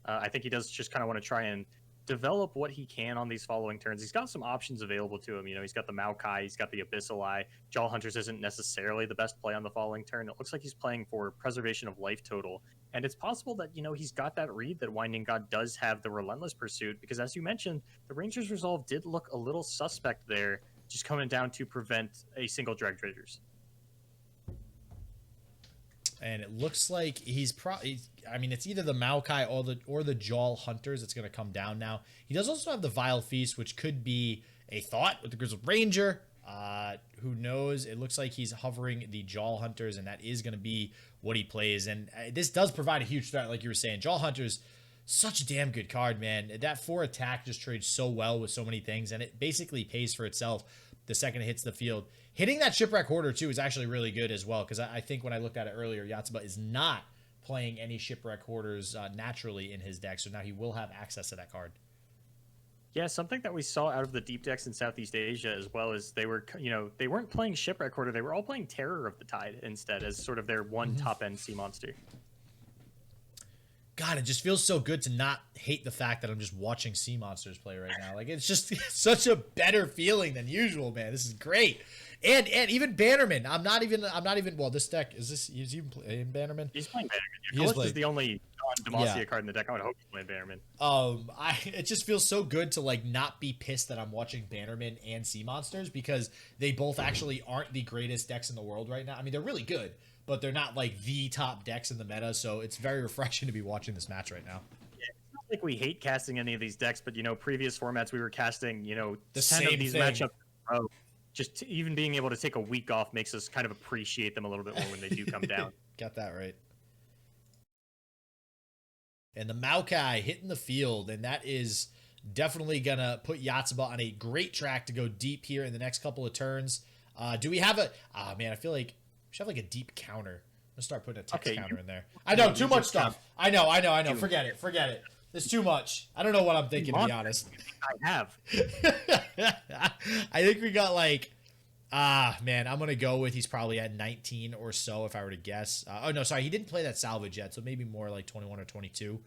I think he does just kind of want to try and develop what he can on these following turns. He's got some options available to him. You know, he's got the Maokai, he's got the Abyssal Eye. Jaw Hunters isn't necessarily the best play on the following turn. It looks like he's playing for preservation of life total. And it's possible that, you know, he's got that read that WindingGod does have the Relentless Pursuit, because as you mentioned, the Ranger's Resolve did look a little suspect there, just coming down to prevent a single Drag Traders. And it looks like he's probably, I mean, it's either the Maokai or the Jaw Hunters that's going to come down now. He does also have the Vile Feast, which could be a thought with the Grizzled Ranger. Who knows? It looks like he's hovering the Jaw Hunters, and that is going to be what he plays. And this does provide a huge threat, like you were saying. Jaw Hunters, such a damn good card, man. That 4 attack just trades so well with so many things, and it basically pays for itself the second it hits the field. Hitting that Shipwreck Hoarder, too, is actually really good as well, because I think when I looked at it earlier, Yotsuba is not playing any Shipwreck Hoarders naturally in his deck, so now he will have access to that card. Yeah, something that we saw out of the deep decks in Southeast Asia as well is they were, you know, they weren't playing Shipwreck Hoarder, they were all playing Terror of the Tide instead as sort of their one top-end sea monster. God, it just feels so good to not hate the fact that I'm just watching sea monsters play right now. Like, it's just such a better feeling than usual, man. This is great. And even Bannerman. I'm not even. Well, this deck is he playing Bannerman? He's playing Bannerman. He is the only non-Demacia card in the deck. I would hope he's playing Bannerman. It just feels so good to like not be pissed that I'm watching Bannerman and Sea Monsters, because they both actually aren't the greatest decks in the world right now. I mean, they're really good, but they're not like the top decks in the meta. So it's very refreshing to be watching this match right now. Yeah, it's not like we hate casting any of these decks, but you know, previous formats we were casting, you know, The 10 same of these thing. matchups. Just even being able to take a week off makes us kind of appreciate them a little bit more when they do come down. Got that right. And the Maokai hitting the field, and that is definitely gonna put Yotsuba on a great track to go deep here in the next couple of turns. Do we have a? Oh man, I feel like we should have like a deep counter. I'm gonna start putting a text counter in there. I know, too much stuff. I know. Forget it. There's too much. I don't know what I'm thinking, to be honest. I have. I think we got like, man, I'm going to go with he's probably at 19 or so if I were to guess. Oh, no, sorry. He didn't play that salvage yet, so maybe more like 21 or 22.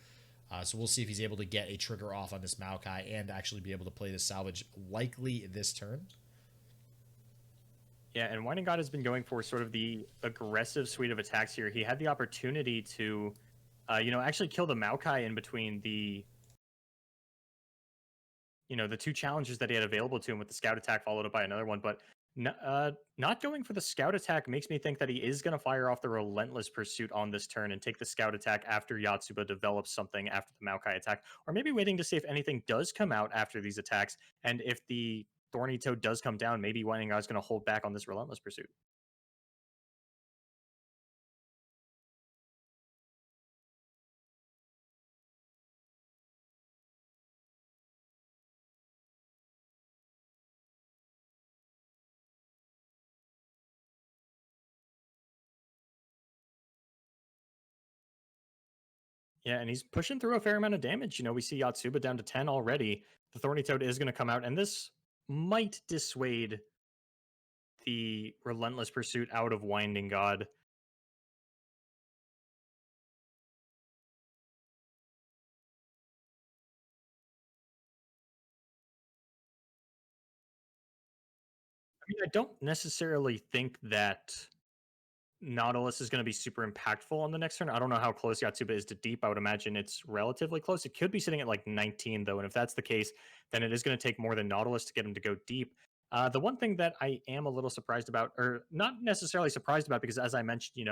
So we'll see if he's able to get a trigger off on this Maokai and actually be able to play the salvage likely this turn. Yeah, and WindingGod has been going for sort of the aggressive suite of attacks here. He had the opportunity to, actually kill the Maokai in between the, the 2 challenges that he had available to him with the scout attack followed up by another one. But not going for the scout attack makes me think that he is going to fire off the Relentless Pursuit on this turn and take the scout attack after Yotsuba develops something after the Maokai attack, or maybe waiting to see if anything does come out after these attacks. And if the Thorny Toad does come down, maybe WindingGod is going to hold back on this Relentless Pursuit. Yeah, and he's pushing through a fair amount of damage. You know, we see Yotsuba down to 10 already. The Thorny Toad is going to come out, and this might dissuade the Relentless Pursuit out of WindingGod. I mean, I don't necessarily think that Nautilus is going to be super impactful on the next turn. I don't know how close Yotsuba is to deep. I would imagine it's relatively close. It could be sitting at like 19 though, and if that's the case, then it is going to take more than Nautilus to get him to go deep. The one thing that I am a little surprised about, or not necessarily surprised about, because as I mentioned,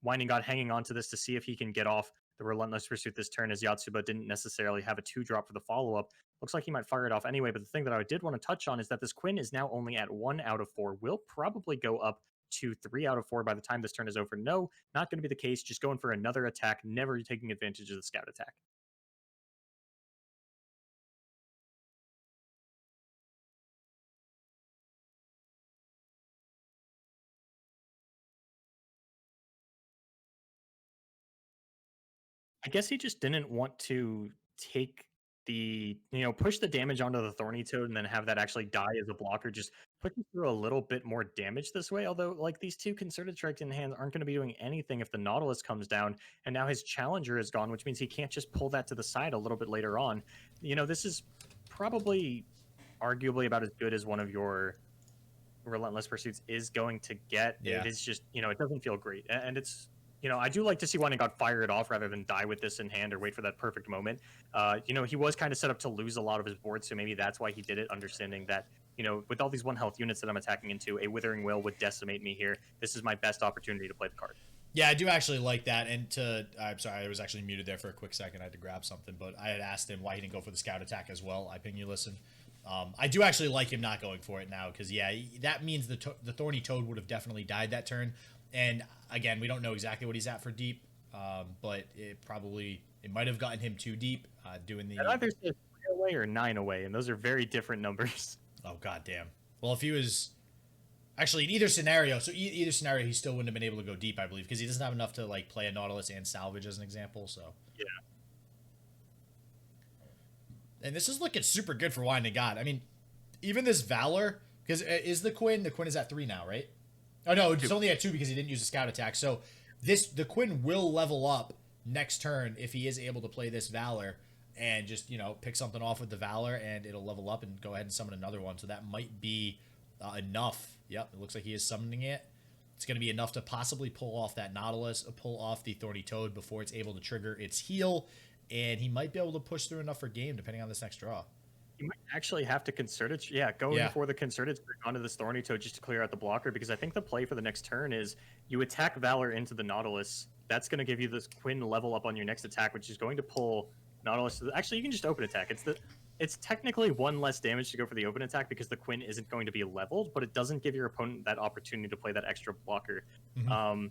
Winding God hanging on to this to see if he can get off the Relentless Pursuit this turn, as Yotsuba didn't necessarily have a 2-drop for the follow-up. Looks like he might fire it off anyway, but the thing that I did want to touch on is that this Quinn is now only at 1 out of 4. Will probably go up to 3 out of 4 by the time this turn is over. No, not going to be the case. Just going for another attack, never taking advantage of the scout attack. I guess he just didn't want to take push the damage onto the Thorny Toad and then have that actually die as a blocker. Just pushing through a little bit more damage this way. Although, like, these 2 Concerted Strikes in hand aren't going to be doing anything if the Nautilus comes down, and now his Challenger is gone, which means he can't just pull that to the side a little bit later on. This is probably arguably about as good as one of your Relentless Pursuits is going to get. Yeah. It is just, it doesn't feel great. And it's, I do like to see Winding God fire it off rather than die with this in hand or wait for that perfect moment. He was kind of set up to lose a lot of his board, so maybe that's why he did it, understanding that, with all these 1 health units that I'm attacking into, a Withering Will would decimate me here. This is my best opportunity to play the card. Yeah, I do actually like that. And I'm sorry, I was actually muted there for a quick second. I had to grab something, but I had asked him why he didn't go for the scout attack as well. I ping you listen. I do actually like him not going for it now because, yeah, that means the Thorny Toad would have definitely died that turn. And, again, we don't know exactly what he's at for deep, but it might have gotten him too deep doing the... It either says 3 away or 9 away, and those are very different numbers. Oh, goddamn. Well, if he was... Actually, in either scenario, either scenario, he still wouldn't have been able to go deep, I believe, because he doesn't have enough to, like, play a Nautilus and salvage as an example, so... Yeah. And this is looking super good for Winding God. I mean, even this Valor, because is the Quinn is at 3 now, right? Oh, no, it's only at 2 because he didn't use a scout attack. So the Quinn will level up next turn if he is able to play this Valor and just, pick something off with the Valor and it'll level up and go ahead and summon another one. So that might be enough. Yep, it looks like he is summoning it. It's going to be enough to possibly pull off that Nautilus, pull off the Thorny Toad before it's able to trigger its heal. And he might be able to push through enough for game depending on this next draw. You might actually have to concerted, for the Concerted Strike onto this Thorny Toad just to clear out the blocker, because I think the play for the next turn is you attack Valor into the Nautilus. That's going to give you this Quinn level up on your next attack, which is going to pull Nautilus. Actually, you can just open attack. It's technically 1 less damage to go for the open attack because the Quinn isn't going to be leveled, but it doesn't give your opponent that opportunity to play that extra blocker. Mm-hmm.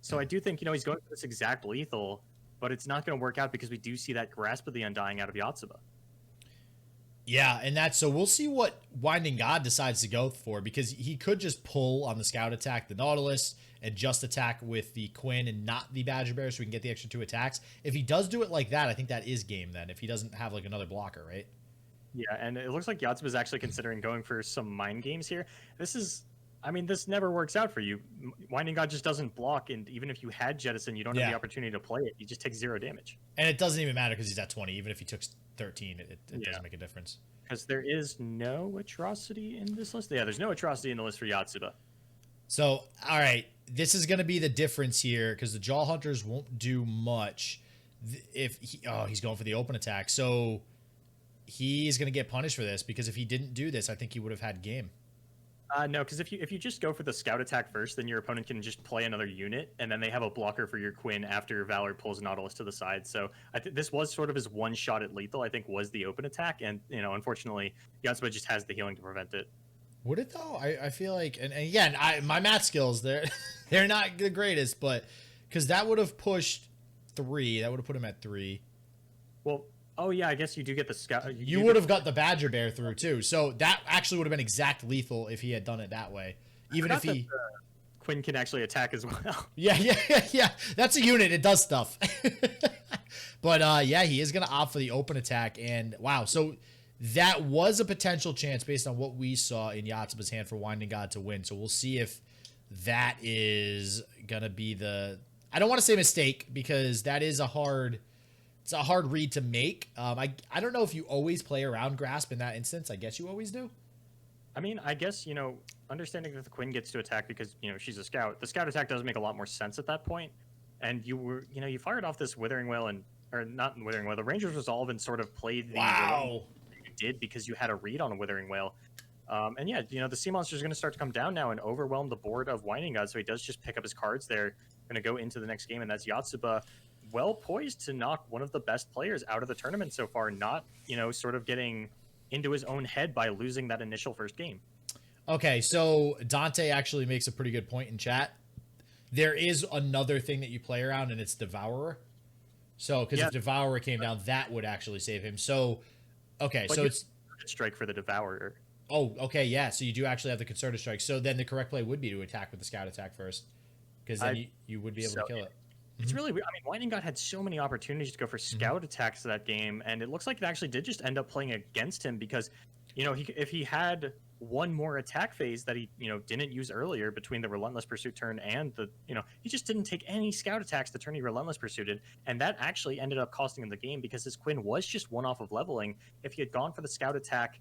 So I do think, he's going for this exact lethal, but it's not going to work out because we do see that Grasp of the Undying out of Yotsuba. Yeah, and so we'll see what Winding God decides to go for, because he could just pull on the scout attack the Nautilus and just attack with the Quinn and not the Badger Bear so we can get the extra 2 attacks. If he does do it like that, I think that is game then, if he doesn't have like another blocker, right? Yeah, and it looks like Yotsuba is actually considering going for some mind games here. This never works out for you. Winding God just doesn't block, and even if you had Jettison, you don't have the opportunity to play it. You just take 0 damage. And it doesn't even matter because he's at 20. Even if he took 13, it doesn't make a difference. Because there is no Atrocity in this list. Yeah, there's no Atrocity in the list for Yotsuba. So, all right, this is going to be the difference here because the Jaw Hunters won't do much if he's going for the open attack. So he's going to get punished for this because if he didn't do this, I think he would have had game. No, because if you just go for the scout attack first, then your opponent can just play another unit, and then they have a blocker for your Quinn after Valor pulls Nautilus to the side. So I think this was sort of his one shot at lethal, I think, was the open attack, and unfortunately, Yotsuba just has the healing to prevent it. Would it though? I feel like, and again, my math skills they're not the greatest, but because that would have pushed 3, that would have put him at 3. Well. Oh, yeah, I guess you do get the scout. You would have got the Badger Bear through, too. So that actually would have been exact lethal if he had done it that way. Even if he... Quinn can actually attack as well. Yeah. That's a unit. It does stuff. But, yeah, he is going to opt for the open attack. And, wow, so that was a potential chance based on what we saw in Yotsuba's hand for Winding God to win. So we'll see if that is going to be the... I don't want to say mistake because that is a hard... It's a hard read to make. I don't know if you always play around Grasp in that instance. I guess you always do. I mean, I guess, understanding that the Quinn gets to attack because, she's a scout, the scout attack does make a lot more sense at that point. And you fired off this Withering Wail or not Withering Wail, the Ranger's Resolve, and sort of played the Wow. you did because you had a read on a Withering Wail. And yeah, the sea monster is going to start to come down now and overwhelm the board of WindingGod. So he does just pick up his cards there. Going to go into the next game, and that's Yotsuba, well poised to knock one of the best players out of the tournament so far. Not sort of getting into his own head by losing that initial first game. Okay, so Dante actually makes a pretty good point in chat. There is another thing that you play around, and it's Devourer. So, because if Devourer came down, that would actually save him. So, okay, but so it's strike for the Devourer. Oh, okay, yeah. So you do actually have the Concerted Strike. So then the correct play would be to attack with the Scout attack first, because then you would be able to kill it. It's really weird. I mean, WindingGod had so many opportunities to go for Scout attacks that game, and it looks like it actually did just end up playing against him because, if he had one more attack phase that he, didn't use earlier between the Relentless Pursuit turn and the, he just didn't take any Scout attacks the turn he Relentless Pursuited, and that actually ended up costing him the game because his Quinn was just one off of leveling. If he had gone for the Scout attack,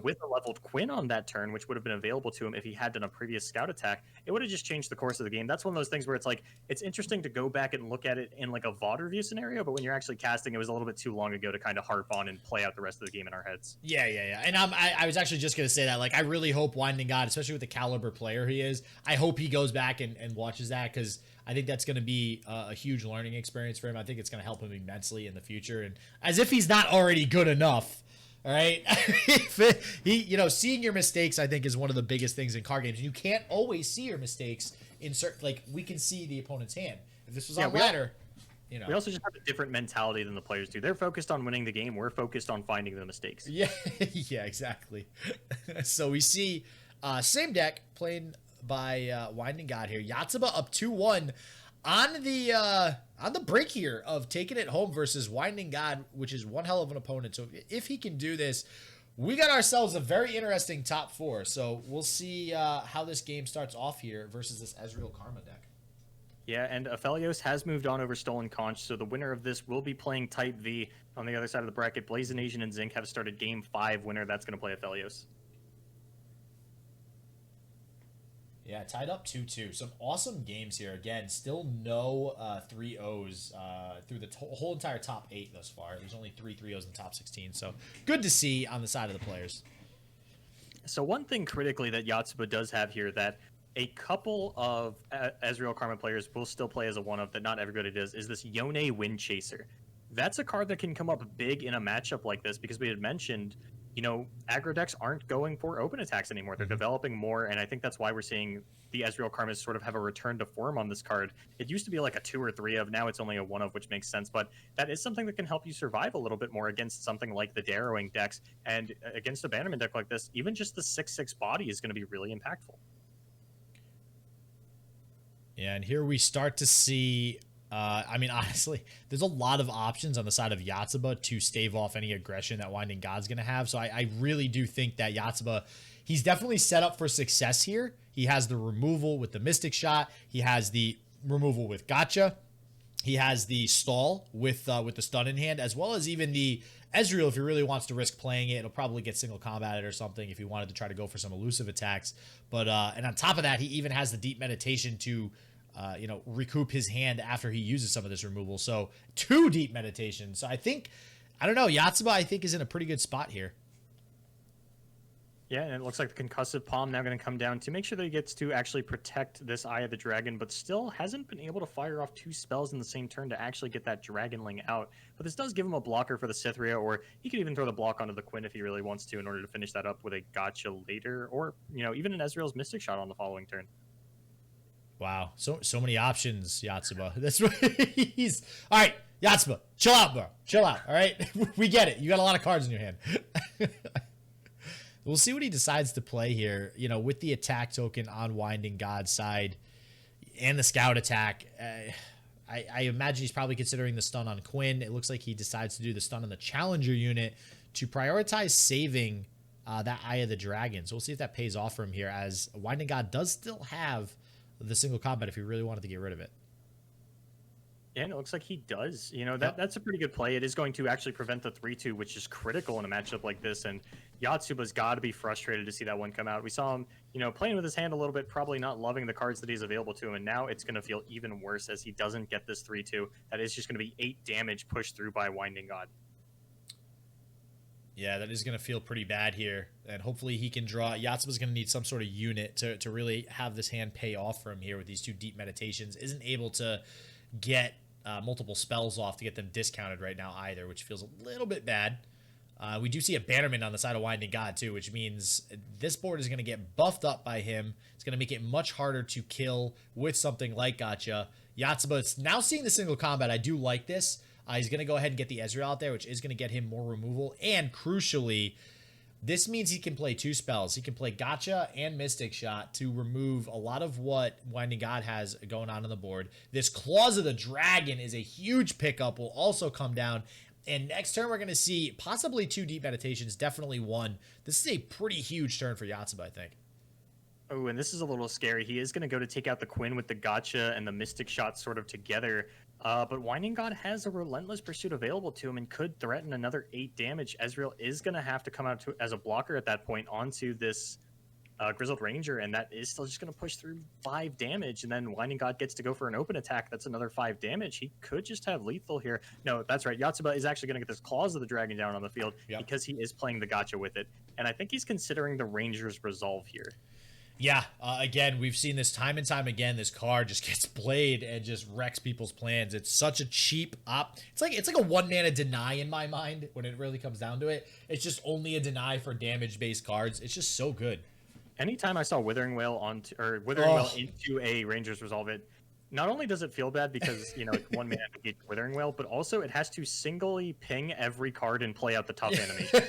with a leveled Quinn on that turn, which would have been available to him if he had done a previous Scout attack, it would have just changed the course of the game. That's one of those things where it's like, it's interesting to go back and look at it in like a VOD review scenario, but when you're actually casting, it was a little bit too long ago to kind of harp on and play out the rest of the game in our heads. Yeah. And I was actually just going to say that, like, I really hope WindingGod, especially with the caliber player he is, I hope he goes back and watches that, because I think that's going to be a huge learning experience for him. I think it's going to help him immensely in the future, and as if he's not already good enough. All right. Seeing your mistakes, I think, is one of the biggest things in card games. You can't always see your mistakes in certain, like, we can see the opponent's hand. If this was on ladder, We also just have a different mentality than the players do. They're focused on winning the game. We're focused on finding the mistakes. Yeah, yeah, exactly. So we see same deck playing by WindingGod here. Yotsuba up 2-1 on the break here of taking it home versus WindingGod, which is one hell of an opponent. So if he can do this, we got ourselves a very interesting top four. So we'll see how this game starts off here versus this Ezreal Karma deck. Yeah, and Aphelios has moved on over Stolen Conch, so the winner of this will be playing Type V. On the other side of the bracket, Blazing Asian and Zinc have started Game 5 winner. That's going to play Aphelios. Yeah, tied up 2-2. Some awesome games here. Again, still no 3-0s through the whole entire top 8 thus far. There's only 3 3-0s in the top 16. So good to see on the side of the players. So one thing critically that Yotsuba does have here that a couple of Ezreal Karma players will still play as a one-of that not everybody does is this Yone Wind Chaser. That's a card that can come up big in a matchup like this because we had mentioned aggro decks aren't going for open attacks anymore. They're developing more, and I think that's why we're seeing the Ezreal Karmas sort of have a return to form on this card. It used to be like a 2 or 3 of, now it's only a 1 of, which makes sense, but that is something that can help you survive a little bit more against something like the Darrowing decks, and against a Bannerman deck like this, even just the 6/6 body is going to be really impactful. Yeah, and here we start to see honestly, there's a lot of options on the side of Yotsuba to stave off any aggression that WindingGod's going to have. So I really do think that Yotsuba, he's definitely set up for success here. He has the removal with the Mystic Shot. He has the removal with Gotcha. He has the stall with the stun in hand, as well as even the Ezreal, if he really wants to risk playing it. It'll probably get single combated or something if he wanted to try to go for some elusive attacks. But and on top of that, he even has the Deep Meditation to recoup his hand after he uses some of this removal. So 2 Deep Meditation. So I don't know, Yotsuba I think is in a pretty good spot here. Yeah, and it looks like the Concussive Palm now going to come down to make sure that he gets to actually protect this Eye of the Dragon, but still hasn't been able to fire off 2 spells in the same turn to actually get that Dragonling out. But this does give him a blocker for the Cytheria, or he could even throw the block onto the Quinn if he really wants to in order to finish that up with a Gotcha later, or even an Ezreal's Mystic Shot on the following turn. Wow, so many options, Yotsuba. That's what he's. All right, Yotsuba, chill out, bro. Chill out. All right, we get it. You got a lot of cards in your hand. We'll see what he decides to play here. With the attack token on WindingGod's side and the Scout attack, I imagine he's probably considering the stun on Quinn. It looks like he decides to do the stun on the Challenger unit to prioritize saving that Eye of the Dragon. So we'll see if that pays off for him here, as WindingGod does still have the single combat if he really wanted to get rid of it. Yeah, and it looks like he does. You know, that's a pretty good play. It is going to actually prevent the 3-2, which is critical in a matchup like this. And Yotsuba's got to be frustrated to see that one come out. We saw him, you know, playing with his hand a little bit, probably not loving the cards that he's available to him. And now it's going to feel even worse as he doesn't get this 3-2. That is just going to be 8 damage pushed through by WindingGod. Yeah, that is going to feel pretty bad here. And hopefully he can draw. Yotsuba's going to need some sort of unit to really have this hand pay off for him here with these 2 deep meditations. Isn't able to get multiple spells off to get them discounted right now either, which feels a little bit bad. We do see a Bannerman on the side of WindingGod too, which means this board is going to get buffed up by him. It's going to make it much harder to kill with something like Gotcha. Yotsuba is now seeing the single combat. I do like this. He's going to go ahead and get the Ezreal out there, which is going to get him more removal. And crucially, this means he can play 2 spells. He can play Gotcha and Mystic Shot to remove a lot of what WindingGod has going on the board. This Claws of the Dragon is a huge pickup, will also come down. And next turn, we're going to see possibly 2 deep meditations, definitely 1. This is a pretty huge turn for Yotsuba, I think. Oh, and this is a little scary. He is going to go to take out the Quinn with the Gotcha and the Mystic Shot sort of together. But WindingGod has a Relentless Pursuit available to him and could threaten another 8 damage. Ezreal is going to have to come out as a blocker at that point onto this Grizzled Ranger, and that is still just going to push through 5 damage. And then WindingGod gets to go for an open attack. That's another 5 damage. He could just have lethal here. No, that's right. Yotsuba is actually going to get this Claws of the Dragon down on the field because he is playing the Gotcha with it. And I think he's considering the Ranger's Resolve here. Yeah, again, we've seen this time and time again. This card just gets played and just wrecks people's plans. It's such a cheap op. It's like a 1-mana deny in my mind when it really comes down to it. It's just only a deny for damage-based cards. It's just so good. Anytime I saw Withering Wail into a Ranger's Resolve, it not only does it feel bad because, you know, it's 1 mana to get Withering Wail, but also it has to singly ping every card and play out the tough animation.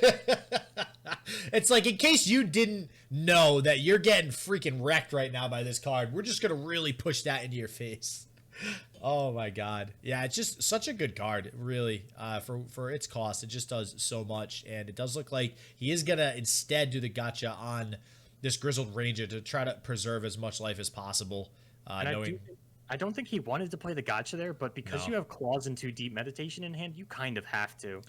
It's like, in case you didn't know that you're getting freaking wrecked right now by this card, we're just going to really push that into your face. Oh my god. Yeah, it's just such a good card, really. For its cost, it just does so much. And it does look like he is going to instead do the Gotcha on this Grizzled Ranger to try to preserve as much life as possible. I don't think he wanted to play the Gotcha there, but because you have Claws and 2 deep meditation in hand, you kind of have to.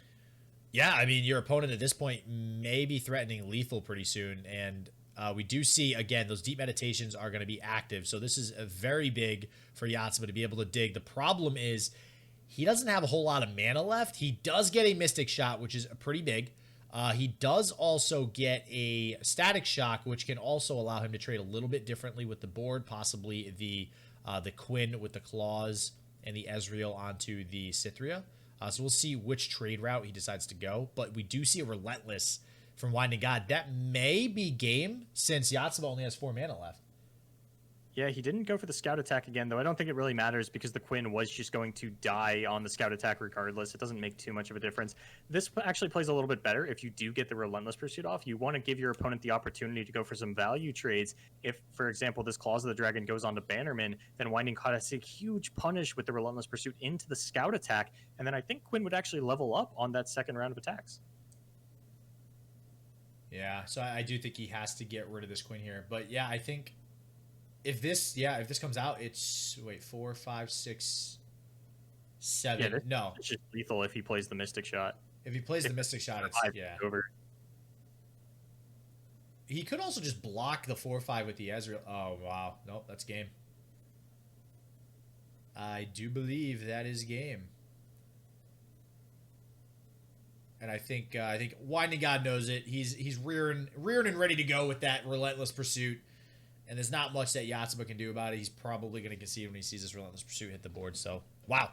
Yeah, I mean, your opponent at this point may be threatening lethal pretty soon, and we do see, again, those deep meditations are going to be active, so this is a very big for Yotsuba to be able to dig. The problem is he doesn't have a whole lot of mana left. He does get a Mystic Shot, which is pretty big. He does also get a Static Shock, which can also allow him to trade a little bit differently with the board, possibly the Quinn with the Claws and the Ezreal onto the Cithria. So we'll see which trade route he decides to go. But we do see a Relentless from WindingGod. That may be game since Yotsuba only has 4 mana left. Yeah, he didn't go for the Scout attack again, though I don't think it really matters because the Quinn was just going to die on the Scout attack regardless. It doesn't make too much of a difference. This actually plays a little bit better if you do get the Relentless Pursuit off. You want to give your opponent the opportunity to go for some value trades. If, for example, this Claws of the Dragon goes on to Bannerman, then WindingGod has a huge punish with the Relentless Pursuit into the Scout attack, and then I think Quinn would actually level up on that second round of attacks. Yeah, so I do think he has to get rid of this Quinn here. But yeah, I think if this comes out, it's 4, 5, 6, 7. No, it's just lethal if he plays the Mystic Shot. If he plays the Mystic Shot, it's over. He could also just block the 4/5 with the Ezreal. Oh wow, nope, that's game. I do believe that is game. And I think WindingGod knows it. He's rearing and ready to go with that Relentless Pursuit. And there's not much that Yotsuba can do about it. He's probably going to concede when he sees this Relentless Pursuit hit the board. So, wow.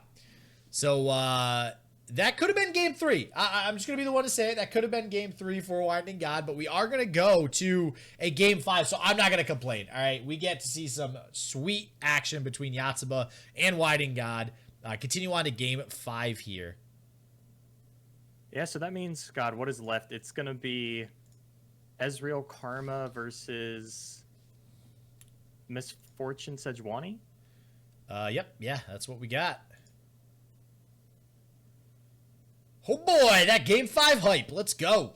So, that could have been game 3. I'm just going to be the one to say it. That could have been game 3 for WindingGod. But we are going to go to a game 5. So, I'm not going to complain. All right. We get to see some sweet action between Yotsuba and WindingGod. Continue on to game 5 here. Yeah, so that means, God, what is left? It's going to be Ezreal Karma versus Misfortune Sejuani? Yep. Yeah, that's what we got. Oh boy, that game 5 hype. Let's go.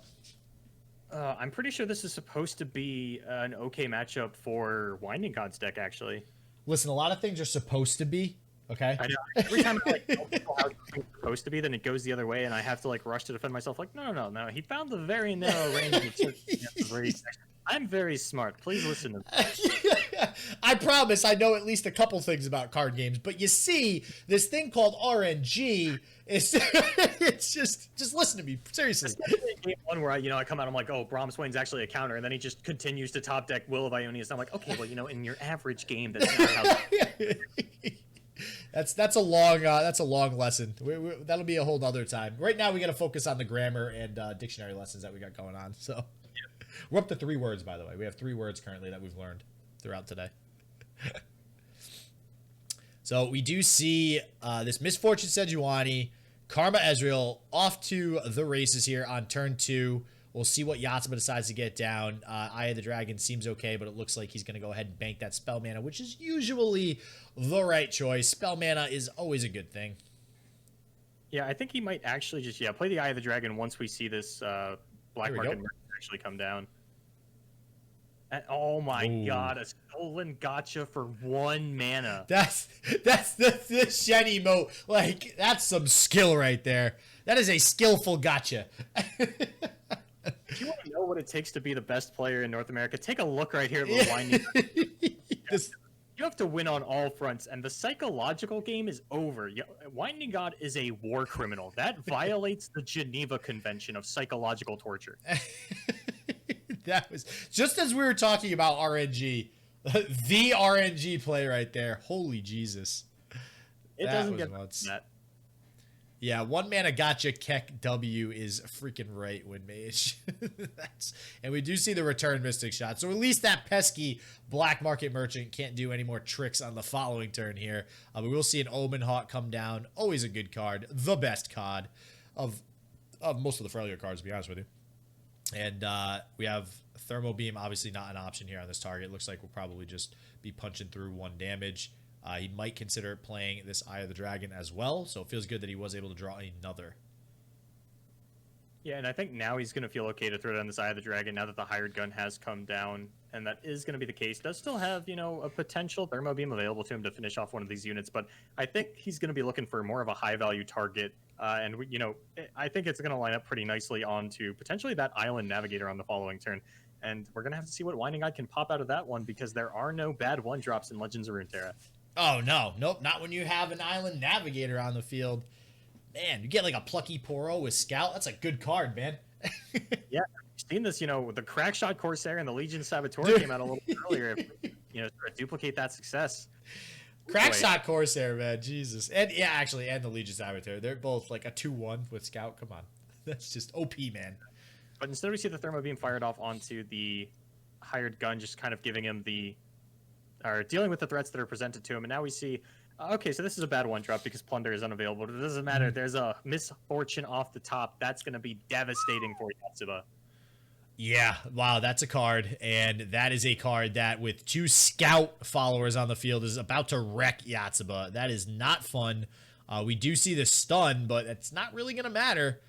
I'm pretty sure this is supposed to be an okay matchup for WindingGod's deck, actually. Listen, a lot of things are supposed to be. Okay. I know. Every time I like tell people how it's supposed to be, then it goes the other way, and I have to like rush to defend myself. Like, no. He found the very narrow range of circumstances. I'm very smart. Please listen to me. I promise I know at least a couple things about card games, but you see, this thing called RNG is it's just listen to me seriously. Especially in game one where I come out, I'm like, oh, Braum Swain's actually a counter, and then he just continues to top deck Will of Ionius. And I'm like, okay, well, in your average game, that's not how. That's a long lesson. That'll be a whole other time. Right now, we got to focus on the grammar and dictionary lessons that we got going on. So we're up to 3 words, by the way. We have 3 words currently that we've learned throughout today. So we do see this Misfortune Sejuani, Karma Ezreal off to the races here on turn 2. We'll see what Yotsuba decides to get down. Eye of the Dragon seems okay, but it looks like he's going to go ahead and bank that spell mana, which is usually the right choice. Spell mana is always a good thing. Yeah, I think he might actually just play the Eye of the Dragon once we see this Black Market actually come down. And, oh my God, a stolen gotcha for 1 mana. That's the Shen emote. Like, that's some skill right there. That is a skillful gotcha. If you want to know what it takes to be the best player in North America, take a look right here at the Winding. You have to win on all fronts, and the psychological game is over. Winding God is a war criminal. That violates the Geneva Convention of psychological torture. That was just as we were talking about RNG, the RNG play right there. Holy Jesus! It doesn't get that. Yeah, 1 mana gotcha Keck W is freaking right, Windmage. And we do see the return Mystic Shot. So at least that pesky Black Market Merchant can't do any more tricks on the following turn here. But we'll see an Omen Hawk come down. Always a good card. The best card of most of the Freljord cards, to be honest with you. And we have Thermo Beam, obviously not an option here on this target. Looks like we'll probably just be punching through 1 damage. He might consider playing this Eye of the Dragon as well, so it feels good that he was able to draw another. Yeah, and I think now he's going to feel okay to throw down this Eye of the Dragon now that the hired gun has come down, and that is going to be the case. Does still have, a potential Thermo Beam available to him to finish off one of these units, but I think he's going to be looking for more of a high-value target, and I think it's going to line up pretty nicely onto potentially that Island Navigator on the following turn. And we're going to have to see what WindingGod can pop out of that one, because there are no bad 1-drops in Legends of Runeterra. Oh, no. Nope, not when you have an Island Navigator on the field. Man, you get like a Plucky Poro with Scout. That's a good card, man. Yeah, I've seen this, with the Crackshot Corsair and the Legion Saboteur came out a little bit earlier. To duplicate that success. Crackshot Corsair, man. Jesus. And yeah, actually, and the Legion Saboteur. They're both like a 2-1 with Scout. Come on. That's just OP, man. But instead we see the Thermo Beam fired off onto the hired gun, just kind of giving him or dealing with the threats that are presented to him. And now we see, okay, so this is a bad 1-drop because Plunder is unavailable. But it doesn't matter. There's a Misfortune off the top. That's going to be devastating for Yotsuba. Yeah, wow, that's a card. And that is a card that, with 2 Scout followers on the field, is about to wreck Yotsuba. That is not fun. We do see the stun, but it's not really going to matter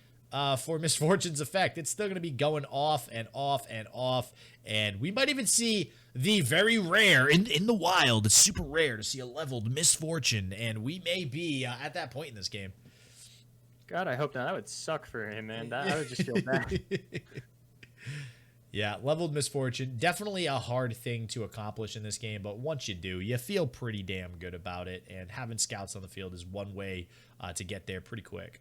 for Misfortune's effect. It's still going to be going off and off and off. And we might even see the very rare, in the wild, it's super rare to see a leveled Misfortune. And we may be at that point in this game. God, I hope not. That would suck for him, man. I would just feel bad. Yeah, leveled Misfortune. Definitely a hard thing to accomplish in this game, but once you do, you feel pretty damn good about it. And having Scouts on the field is one way to get there pretty quick.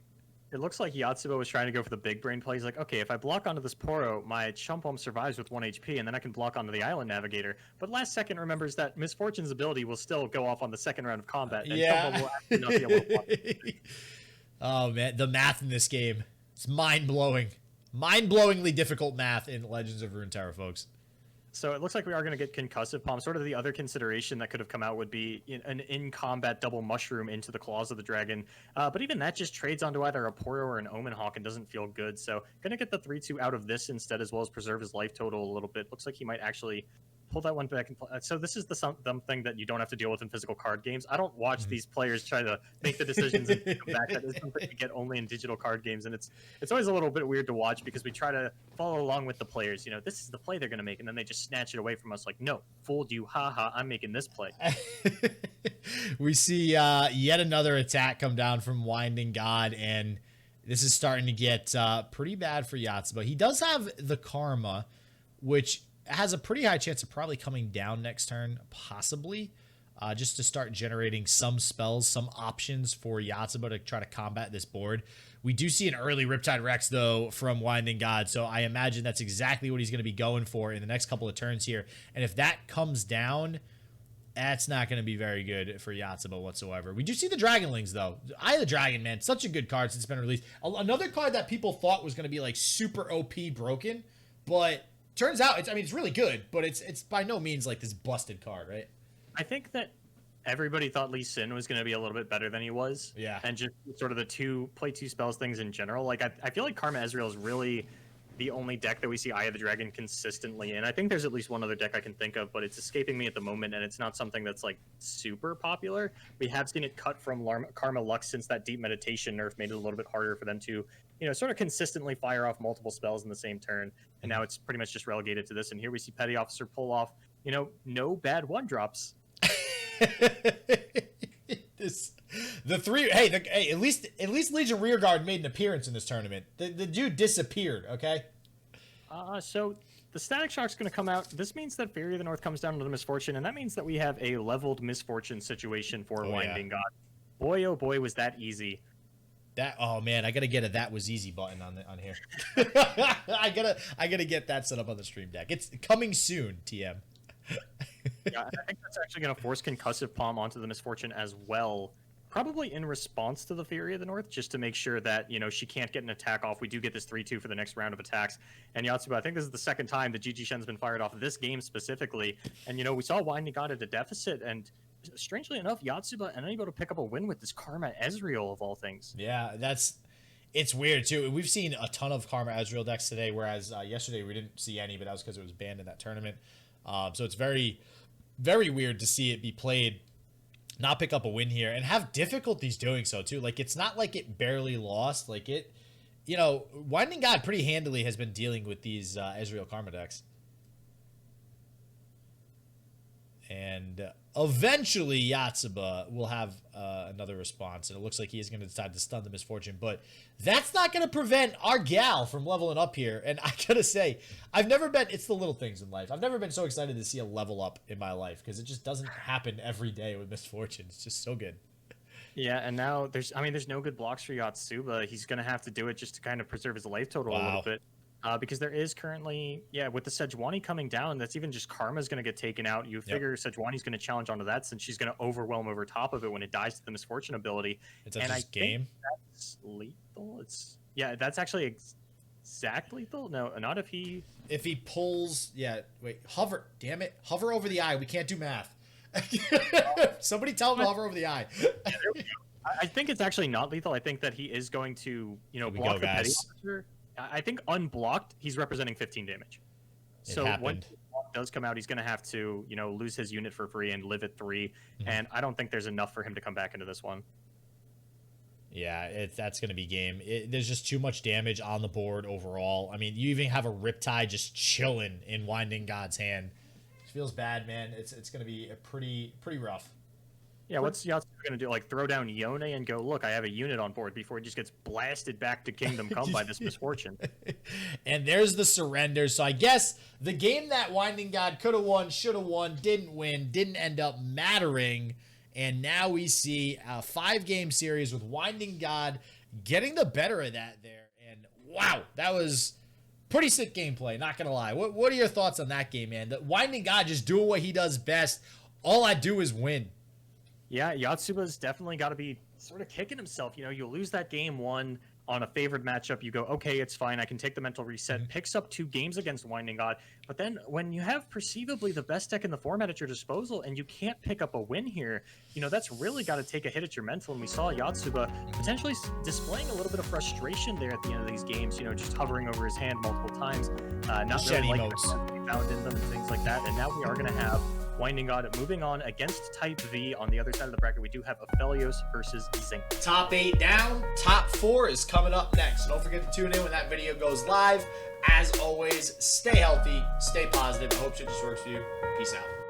It looks like Yotsuba was trying to go for the big brain play. He's like, okay, if I block onto this Poro, my Chump Bomb survives with 1 HP, and then I can block onto the Island Navigator. But last second remembers that Misfortune's ability will still go off on the second round of combat, and Chump Bomb will actually not be able to block it. Oh, man, the math in this game, it's mind-blowing. Mind-blowingly difficult math in Legends of Runeterra, folks. So it looks like we are going to get Concussive Palm. Sort of the other consideration that could have come out would be an in-combat double mushroom into the Claws of the Dragon. But even that just trades onto either a Poro or an Omen Hawk and doesn't feel good. So going to get the 3-2 out of this instead, as well as preserve his life total a little bit. Looks like he might actually pull that one back. So this is the something that you don't have to deal with in physical card games. I don't watch these players try to make the decisions and come back. That is something you get only in digital card games, and it's always a little bit weird to watch because we try to follow along with the players. You know, this is the play they're going to make, and then they just snatch it away from us. Like, no, fooled you, haha! I'm making this play. We see yet another attack come down from WindingGod, and this is starting to get pretty bad for Yotsuba. He does have the Karma, which has a pretty high chance of probably coming down next turn, possibly, just to start generating some spells, some options for Yotsuba to try to combat this board. We do see an early Riptide Rex, though, from WindingGod, so I imagine that's exactly what he's going to be going for in the next couple of turns here. And if that comes down, that's not going to be very good for Yotsuba whatsoever. We do see the Dragonlings, though. Eye of the Dragon, man, such a good card since it's been released. Another card that people thought was going to be, like, super OP broken, but turns out, it's really good, but it's by no means, like, this busted card, right? I think that everybody thought Lee Sin was going to be a little bit better than he was. Yeah. And just sort of the play two spells things in general. Like, I feel like Karma Ezreal is really the only deck that we see Eye of the Dragon consistently in. I think there's at least one other deck I can think of, but it's escaping me at the moment, and it's not something that's like super popular. We have seen it cut from Karma Lux since that Deep Meditation nerf made it a little bit harder for them to, sort of consistently fire off multiple spells in the same turn. And now it's pretty much just relegated to this. And here we see Petty Officer pull off, no bad one drops. At least Legion Rearguard made an appearance in this tournament. The dude disappeared, okay? So the Static Shock's going to come out. This means that Fury of the North comes down to the Misfortune, and that means that we have a leveled Misfortune situation for WindingGod. Boy, oh boy, was that easy. Oh man, I gotta get a "that was easy" button on here. I gotta get that set up on the stream deck. It's coming soon, TM. Yeah, I think that's actually going to force Concussive Palm onto the Misfortune as well, probably in response to the Fury of the North, just to make sure that, she can't get an attack off. We do get this 3-2 for the next round of attacks. And Yotsuba, I think this is the second time that GG Shen's been fired off this game specifically. And, we saw WindingGod at a deficit, and strangely enough, Yotsuba unable to pick up a win with this Karma Ezreal of all things. Yeah, it's weird too. We've seen a ton of Karma Ezreal decks today, whereas yesterday we didn't see any, but that was because it was banned in that tournament. So it's very, very weird to see it be played, not pick up a win here, and have difficulties doing so too. Like, it's not like it barely lost. Like, WindingGod pretty handily has been dealing with these Ezreal Karma decks. And eventually Yotsuba will have another response, and it looks like he is going to decide to stun the Misfortune, but that's not going to prevent our gal from leveling up here. And I gotta say, it's the little things in life. I've never been so excited to see a level up in my life, because it just doesn't happen every day with Misfortune. It's just so good. Yeah, and now there's no good blocks for Yotsuba. He's going to have to do it just to kind of preserve his life total a little bit. Because there is currently, with the Sejuani coming down, that's even just Karma's going to get taken out. You figure Sejuani's going to challenge onto that, since she's going to overwhelm over top of it when it dies to the Misfortune ability. It's a game. That's lethal. That's actually exact lethal. No, not if he pulls. Yeah, wait, hover. Damn it, hover over the eye. We can't do math. Somebody tell him to hover over the eye. I think it's actually not lethal. I think that he is going to, block the Petty Officer. I think unblocked, he's representing 15 damage. So when it does come out, he's going to have to, lose his unit for free and live at 3. Mm-hmm. And I don't think there's enough for him to come back into this one. Yeah, that's going to be game. There's just too much damage on the board overall. I mean, you even have a Riptide just chilling in WindingGod's hand. It feels bad, man. It's going to be pretty rough. Yeah, what's Yotsuba going to do? Like, throw down Yone and go, look, I have a unit on board, before he just gets blasted back to Kingdom Come by this Misfortune. And there's the surrender. So I guess the game that WindingGod could have won, should have won, didn't win, didn't end up mattering. And now we see a 5-game series with WindingGod getting the better of that there. And wow, that was pretty sick gameplay, not going to lie. What are your thoughts on that game, man? The WindingGod just doing what he does best. All I do is win. Yeah, Yotsuba's definitely got to be sort of kicking himself. You lose that game 1 on a favored matchup. You go, okay, it's fine. I can take the mental reset. Picks up 2 games against WindingGod. But then when you have perceivably the best deck in the format at your disposal and you can't pick up a win here, that's really got to take a hit at your mental. And we saw Yotsuba potentially displaying a little bit of frustration there at the end of these games, just hovering over his hand multiple times. Not really like found in them and things like that. And now we are going to have WindingGod moving on against Type V. On the other side of the bracket, we do have Aphelios versus Zinc. Top 8 down, top 4 is coming up next. Don't forget to tune in when that video goes live. As always, stay healthy, stay positive. I hope shit just works for you. Peace out.